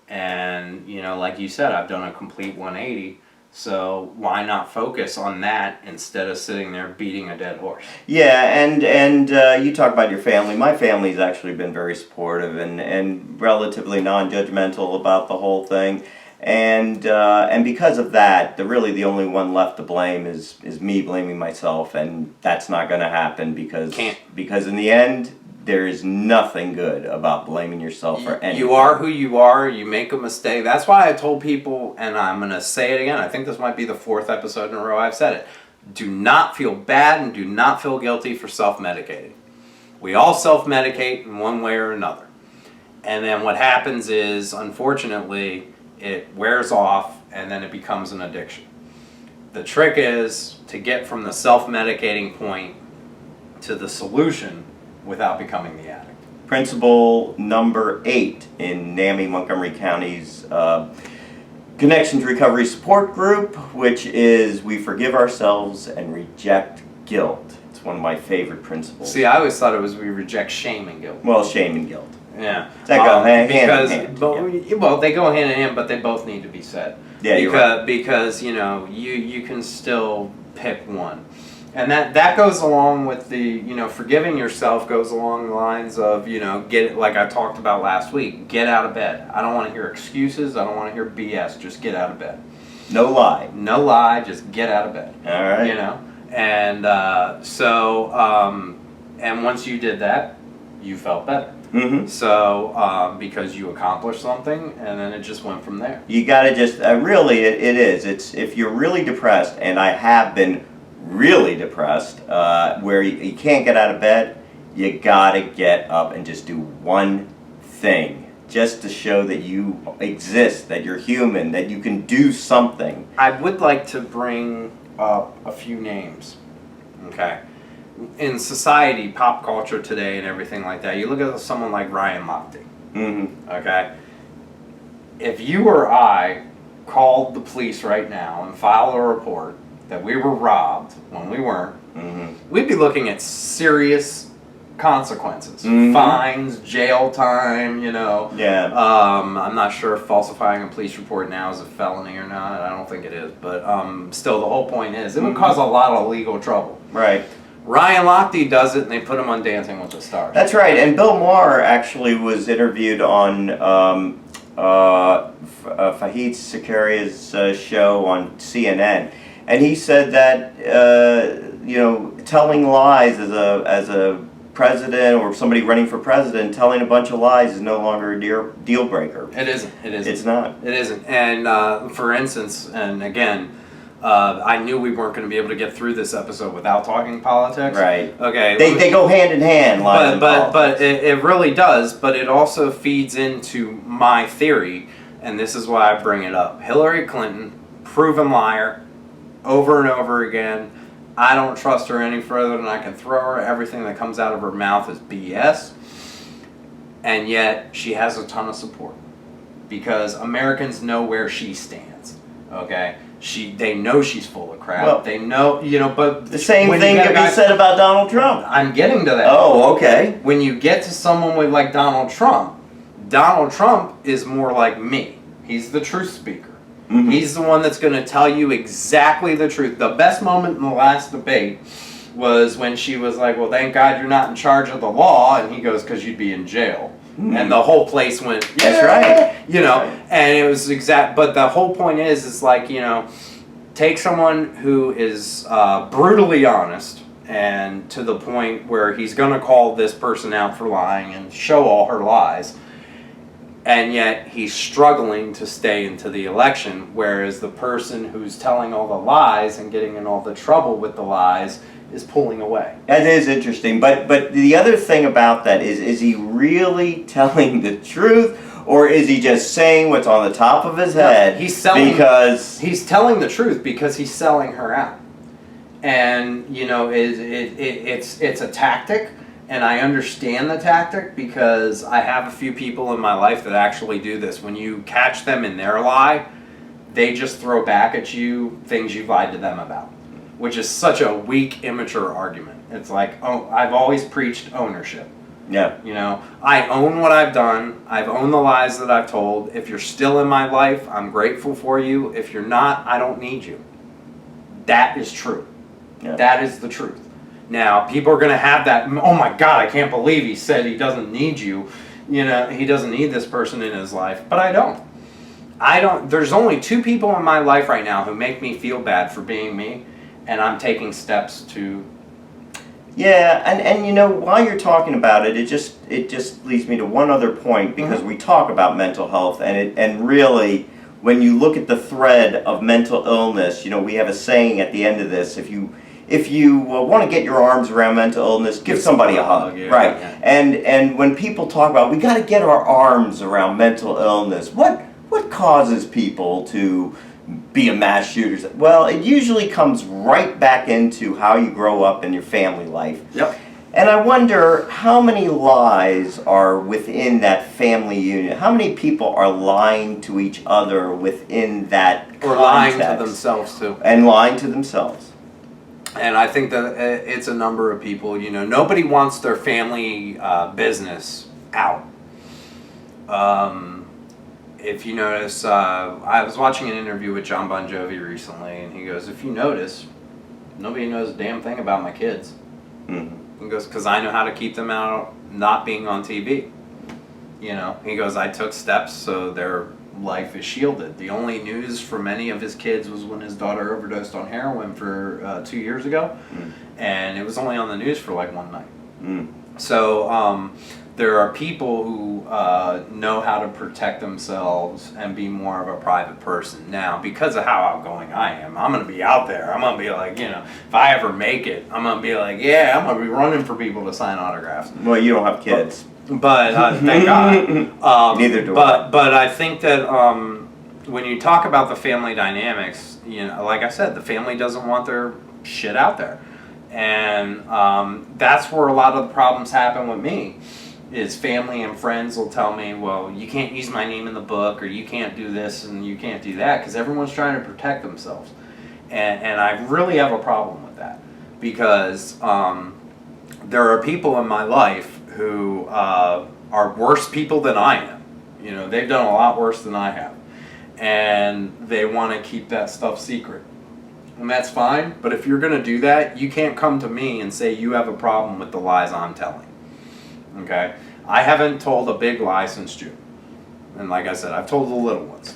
And, like you said, I've done a complete 180. So why not focus on that instead of sitting there beating a dead horse? Yeah, and you talk about your family. My family's actually been very supportive and relatively non-judgmental about the whole thing. And because of that, the only one left to blame is me blaming myself, and that's not going to happen because in the end there is nothing good about blaming yourself for anything. You are who you are. You make a mistake. That's why I told people, and I'm going to say it again. I think this might be the 4th episode in a row I've said it. Do not feel bad and do not feel guilty for self-medicating. We all self-medicate in one way or another. And then what happens is, unfortunately, it wears off and then it becomes an addiction. The trick is to get from the self-medicating point to the solution without becoming the addict. Principle number 8 in NAMI Montgomery County's Connections Recovery Support Group, which is we forgive ourselves and reject guilt. It's one of my favorite principles. See, I always thought it was we reject shame and guilt. Well, shame and guilt. Yeah. That go hand in hand. Well, they go hand in hand, but they both need to be said. Yeah, you're right. Because you can still pick one. And that goes along with the, forgiving yourself goes along the lines of, get it, like I talked about last week, get out of bed. I don't want to hear excuses. I don't want to hear BS. Just get out of bed. No lie. No lie. Just get out of bed. All right. And and once you did that, you felt better. Mm-hmm. So, because you accomplished something, and then it just went from there. You got to just, really, it is. It's, if you're really depressed, and I have been really depressed, where you can't get out of bed, you got to get up and just do one thing. Just to show that you exist, that you're human, that you can do something. I would like to bring up a few names, okay? In society, pop culture today and everything like that, you look at someone like Ryan Lochte, Mm-hmm. okay? If you or I called the police right now and filed a report that we were robbed when we weren't, we'd be looking at serious consequences. Fines, jail time, Yeah. I'm not sure if falsifying a police report now is a felony or not. I don't think it is. But still, the whole point is it would cause a lot of legal trouble. Right. Ryan Lochte does it, and they put him on Dancing with the Stars. That's right. And Bill Maher actually was interviewed on Fahid Zakaria's show on CNN. And he said that, telling lies as a president or somebody running for president, telling a bunch of lies is no longer a deal breaker. It isn't. It's not. It isn't. And for instance, and again, I knew we weren't going to be able to get through this episode without talking politics. Right. Okay. They go hand in hand, lies and politics. But it really does. But it also feeds into my theory, and this is why I bring it up. Hillary Clinton, proven liar, over and over again. I don't trust her any further than I can throw her. Everything that comes out of her mouth is BS. And yet, she has a ton of support. Because Americans know where she stands. Okay? They know she's full of crap. Well, they know, but... The same thing could be said about Donald Trump. I'm getting to that. Oh, okay. When you get to someone with like Donald Trump is more like me. He's the truth speaker. He's the one that's going to tell you exactly the truth. The best moment in the last debate was when she was like, well, thank God you're not in charge of the law. And he goes, because you'd be in jail. And the whole place went, yeah! That's right. And it was exact. But the whole point is like, take someone who is brutally honest and to the point where he's going to call this person out for lying and show all her lies. And yet he's struggling to stay into the election, whereas the person who's telling all the lies and getting in all the trouble with the lies is pulling away. That is interesting, but the other thing about that is he really telling the truth, or is he just saying what's on the top of his head? He's selling because he's telling the truth because he's selling her out, and you know it's a tactic, and I understand the tactic because I have a few people in my life that actually do this. When you catch them in their lie, they just throw back at you things you've lied to them about, which is such a weak, immature argument. It's like, oh, I've always preached ownership. yeah, You know, I own what I've done. I've owned the lies that I've told. If you're still in my life, I'm grateful for you. If you're not, I don't need you. That is true. Yeah. That is the truth. Now, people are going to have that, oh my God, I can't believe he said he doesn't need you. You know, he doesn't need this person in his life. But I don't. There's only 2 people in my life right now who make me feel bad for being me, and I'm taking steps to. yeah, and you know, while you're talking about it, it just leads me to one other point, because we talk about mental health, and really, when you look at the thread of mental illness, you know, we have a saying at the end of this: if you want to get your arms around mental illness, give somebody a hug, yeah, right? yeah. And when people talk about we got to get our arms around mental illness, what causes people to be a mass shooter? Well, it usually comes right back into how you grow up in your family life. Yep. And I wonder how many lies are within that family unit. How many people are lying to each other within that Or lying to context? themselves too. And lying to themselves. And I think that it's a number of people. You know, nobody wants their family business out. If you notice, I was watching an interview with John Bon Jovi recently, and he goes, if you notice, nobody knows a damn thing about my kids. Mm-hmm. He goes, because I know how to keep them out not being on TV. You know, he goes, I took steps so their life is shielded. The only news for many of his kids was when his daughter overdosed on heroin for 2 years ago, and it was only on the news for like one night. So there are people who know how to protect themselves and be more of a private person. Now, because of how outgoing I am, I'm going to be out there. I'm going to be like, you know, if I ever make it, I'm going to be like, yeah, I'm going to be running for people to sign autographs. Well, you don't have kids. But thank God. Neither do I. But I think that when you talk about the family dynamics, you know, like I said, the family doesn't want their shit out there. And that's where a lot of the problems happen with me. Is family and friends will tell me, well, you can't use my name in the book, or you can't do this and you can't do that, because everyone's trying to protect themselves. And I really have a problem with that, because there are people in my life who are worse people than I am. You know, they've done a lot worse than I have. And they want to keep that stuff secret. And that's fine, but if you're going to do that, you can't come to me and say you have a problem with the lies I'm telling. Okay? I haven't told a big lie since June. And like I said, I've told the little ones.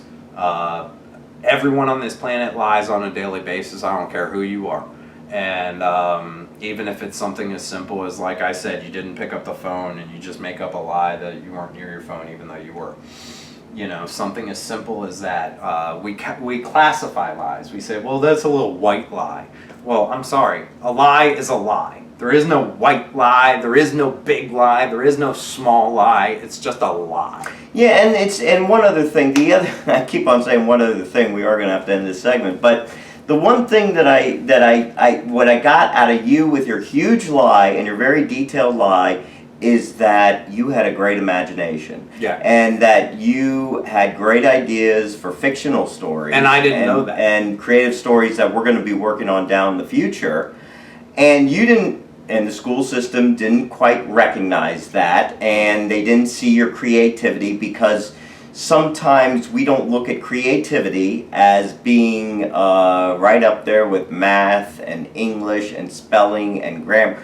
Everyone on this planet lies on a daily basis. I don't care who you are. And even if it's something as simple as, like I said, you didn't pick up the phone and you just make up a lie that you weren't near your phone even though you were. You know, something as simple as that. We classify lies. We say, well, that's a little white lie. Well, I'm sorry. A lie is a lie. There is no white lie. There is no big lie. There is no small lie. It's just a lie. Yeah, and one other thing. I keep on saying one other thing. We are going to have to end this segment, but the one thing that what I got out of you with your huge lie and your very detailed lie is that you had a great imagination. Yeah. And that you had great ideas for fictional stories. And I didn't know that. And creative stories that we're going to be working on down the future. And you didn't, and the school system didn't quite recognize that, and they didn't see your creativity, because sometimes we don't look at creativity as being right up there with math and English and spelling and grammar.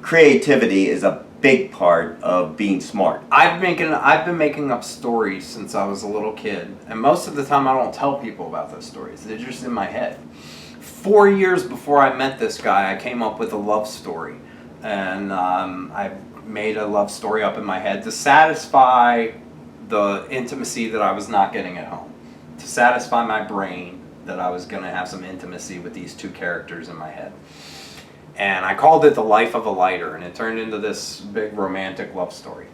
Creativity is a big part of being smart. I've been making up stories since I was a little kid, and most of the time I don't tell people about those stories. They're just in my head. 4 years before I met this guy, I came up with a love story, and I made a love story up in my head to satisfy the intimacy that I was not getting at home, to satisfy my brain that I was going to have some intimacy with these two characters in my head. And I called it The Life of a Lighter, and it turned into this big romantic love story.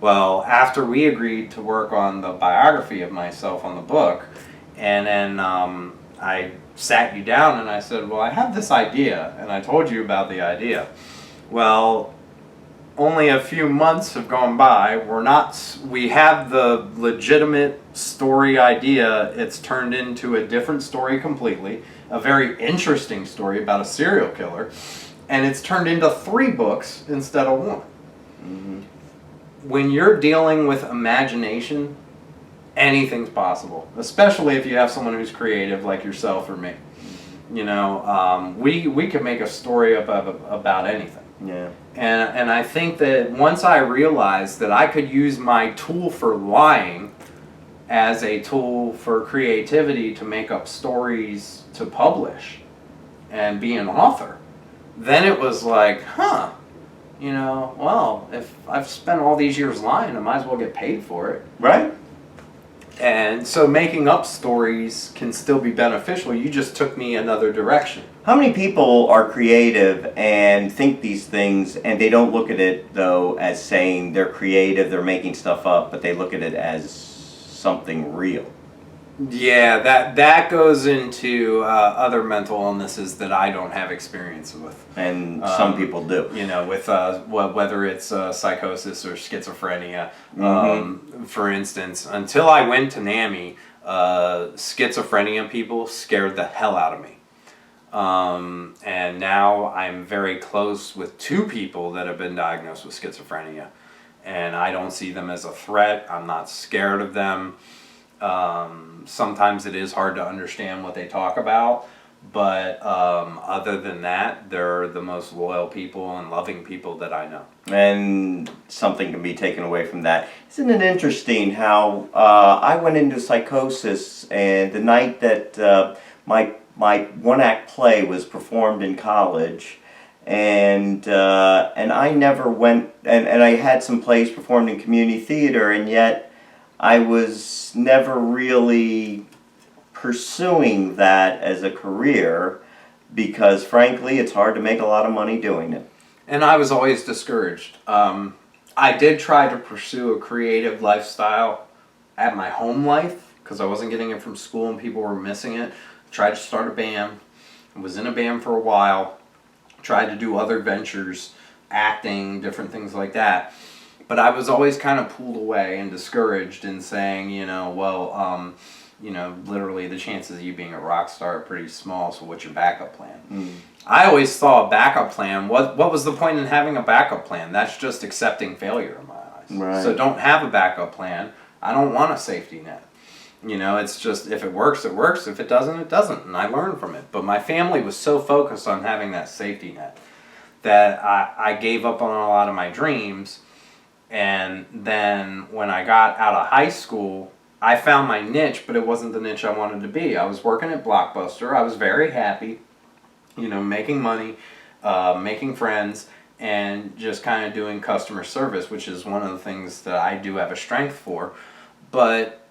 Well, after we agreed to work on the biography of myself on the book, and then I sat you down and I said, well, I have this idea, and I told you about the idea. Well, only a few months have gone by. We have the legitimate story idea. It's turned into a different story completely, a very interesting story about a serial killer, and it's turned into 3 books instead of 1. Mm-hmm. When you're dealing with imagination, anything's possible, especially if you have someone who's creative like yourself or me. You know, we could make a story about anything. Yeah. And I think that once I realized that I could use my tool for lying as a tool for creativity to make up stories to publish and be an author, then it was like, you know, well, if I've spent all these years lying, I might as well get paid for it. Right? And so making up stories can still be beneficial. You just took me another direction. How many people are creative and think these things, and they don't look at it, though, as saying they're creative, they're making stuff up, but they look at it as something real? Yeah, that goes into other mental illnesses that I don't have experience with. And some people do. You know, with whether it's psychosis or schizophrenia. Mm-hmm. For instance, until I went to NAMI, schizophrenia people scared the hell out of me. And now I'm very close with 2 people that have been diagnosed with schizophrenia. And I don't see them as a threat. I'm not scared of them. Sometimes it is hard to understand what they talk about, but other than that, they're the most loyal people and loving people that I know. And something can be taken away from that. Isn't it interesting how I went into psychosis, and the night that my one-act play was performed in college, and I never went, and I had some plays performed in community theater, and yet I was never really pursuing that as a career because, frankly, it's hard to make a lot of money doing it. And I was always discouraged. I did try to pursue a creative lifestyle at my home life because I wasn't getting it from school and people were missing it. I tried to start a band. I was in a band for a while. Tried to do other ventures, acting, different things like that. But I was always kind of pulled away and discouraged and saying, you know, well, you know, literally the chances of you being a rock star are pretty small, so what's your backup plan? Mm. I always saw a backup plan. What was the point in having a backup plan? That's just accepting failure in my eyes. Right. So don't have a backup plan. I don't want a safety net. You know, it's just if it works, it works. If it doesn't, it doesn't. And I learned from it. But my family was so focused on having that safety net that I gave up on a lot of my dreams. And then when I got out of high school, I found my niche, but it wasn't the niche I wanted to be. I was working at Blockbuster. I was very happy, you know, making money, making friends, and just kind of doing customer service, which is one of the things that I do have a strength for. But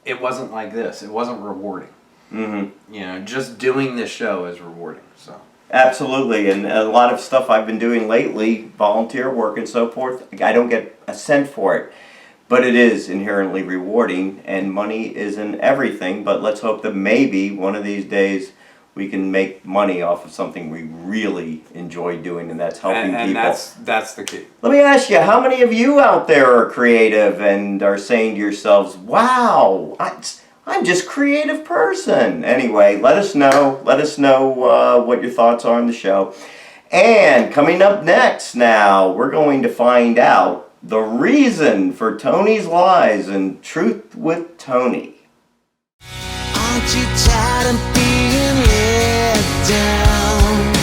it wasn't like this. It wasn't rewarding. Mm-hmm. You know, just doing this show is rewarding. So. Absolutely, and a lot of stuff I've been doing lately, volunteer work and so forth, I don't get a cent for it, but it is inherently rewarding, and money isn't everything, but let's hope that maybe one of these days we can make money off of something we really enjoy doing, and that's helping and people. That's the key. Let me ask you, how many of you out there are creative and are saying to yourselves, wow, I'm just a creative person? Anyway, let us know. Let us know what your thoughts are on the show. And coming up next now, we're going to find out the reason for Tony's lies and Truth with Tony. Aren't you tired of being let down?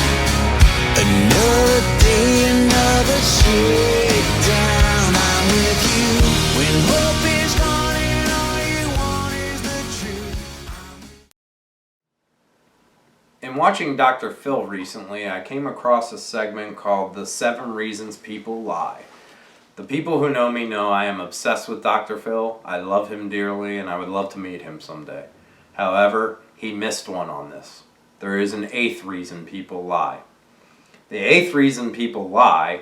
Another day, another shakedown. I'm with you when hope is gone and all you want is the truth. In watching Dr. Phil recently, I came across a segment called The 7 Reasons People Lie. The people who know me know I am obsessed with Dr. Phil. I love him dearly and I would love to meet him someday. However, he missed one on this. There is an 8th reason people lie. The eighth reason people lie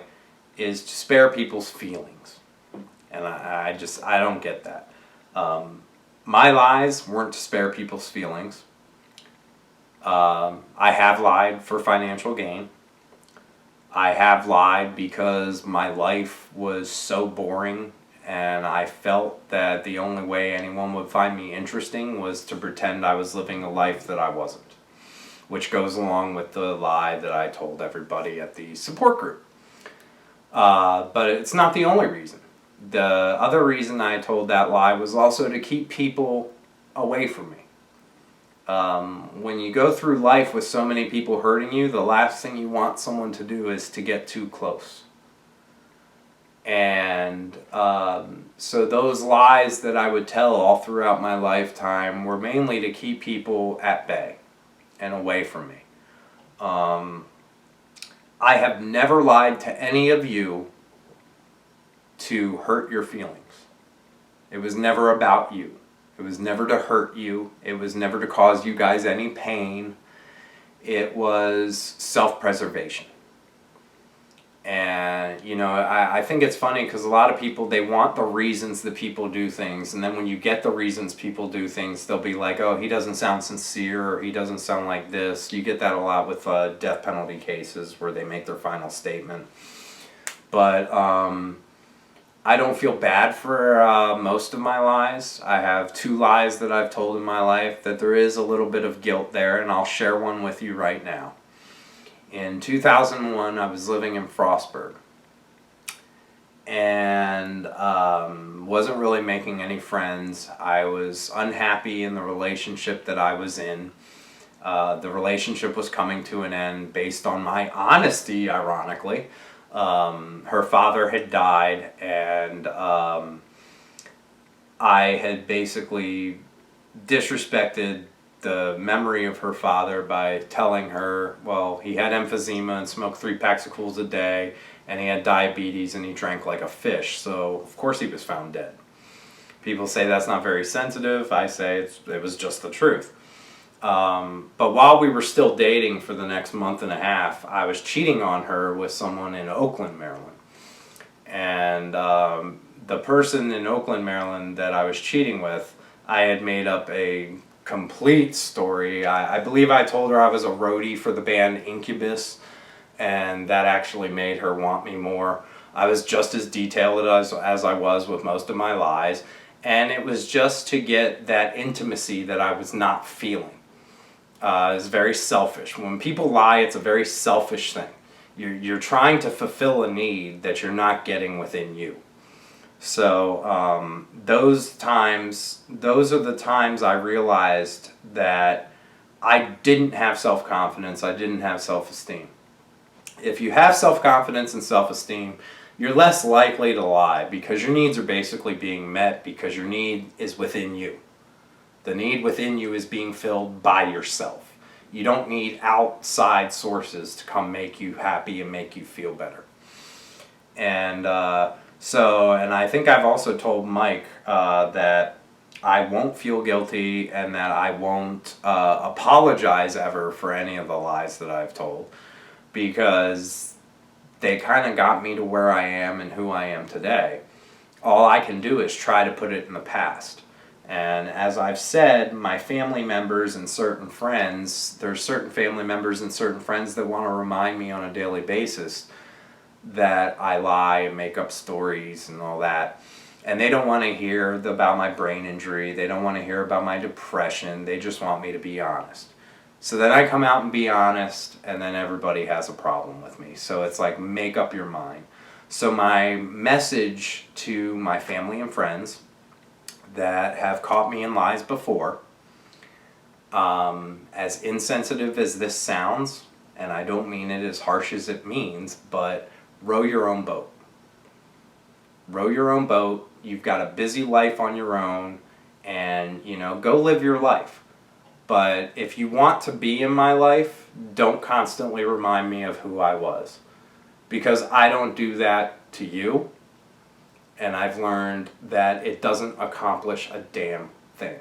is to spare people's feelings. And I don't get that. My lies weren't to spare people's feelings. I have lied for financial gain. I have lied because my life was so boring and I felt that the only way anyone would find me interesting was to pretend I was living a life that I wasn't, which goes along with the lie that I told everybody at the support group. But it's not the only reason. The other reason I told that lie was also to keep people away from me. When you go through life with so many people hurting you, the last thing you want someone to do is to get too close. And so those lies that I would tell all throughout my lifetime were mainly to keep people at bay and away from me. I have never lied to any of you to hurt your feelings. It was never about you. It was never to hurt you. It was never to cause you guys any pain. It was self-preservation. And, you know, I think it's funny because a lot of people, they want the reasons that people do things. And then when you get the reasons people do things, they'll be like, oh, he doesn't sound sincere, or he doesn't sound like this. You get that a lot with death penalty cases where they make their final statement. But I don't feel bad for most of my lies. I have 2 lies that I've told in my life that there is a little bit of guilt there, and I'll share one with you right now. In 2001, I was living in Frostburg and wasn't really making any friends. I was unhappy in the relationship that I was in. The relationship was coming to an end based on my honesty, ironically. Her father had died, and I had basically disrespected the memory of her father by telling her, well, he had emphysema and smoked 3 packs of Kools a day, and he had diabetes and he drank like a fish, so of course he was found dead. People say that's not very sensitive. I say it was just the truth. But while we were still dating for the next month and a half, I was cheating on her with someone in Oakland, Maryland. And the person in Oakland, Maryland that I was cheating with, I had made up a complete story. I believe I told her I was a roadie for the band Incubus, and that actually made her want me more. I was just as detailed as I was with most of my lies, and it was just to get that intimacy that I was not feeling. It's very selfish. When people lie, it's a very selfish thing. You're trying to fulfill a need that you're not getting within you. So those are the times I realized that I didn't have self-confidence, I didn't have self-esteem. If you have self-confidence and self-esteem, you're less likely to lie because your needs are basically being met because your need is within you. The need within you is being filled by yourself. You don't need outside sources to come make you happy and make you feel better. And and I think I've also told Mike that I won't feel guilty and that I won't apologize ever for any of the lies that I've told, because they kind of got me to where I am and who I am today. All I can do is try to put it in the past. And as I've said, my family members and certain friends, there's certain family members and certain friends that want to remind me on a daily basis that I lie and make up stories and all that. And they don't want to hear about my brain injury. They don't want to hear about my depression. They just want me to be honest. So then I come out and be honest, and then everybody has a problem with me. So it's like, make up your mind. So my message to my family and friends that have caught me in lies before, as insensitive as this sounds, and I don't mean it as harsh as it means, but row your own boat. Row your own boat. You've got a busy life on your own, and, go live your life. But if you want to be in my life, don't constantly remind me of who I was, because I don't do that to you. And I've learned that it doesn't accomplish a damn thing.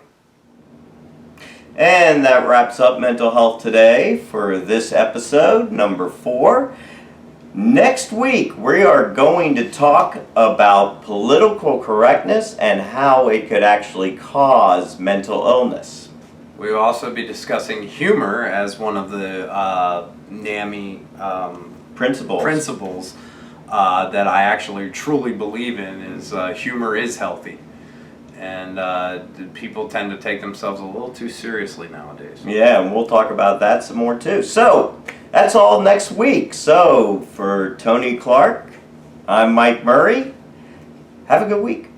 And that wraps up Mental Health Today for this episode, number 4. Next week, we are going to talk about political correctness and how it could actually cause mental illness. We will also be discussing humor as one of the NAMI principles that I actually truly believe in is humor is healthy. And people tend to take themselves a little too seriously nowadays. Yeah, and we'll talk about that some more too. So, that's all next week. So, for Tony Clark, I'm Mike Murray. Have a good week.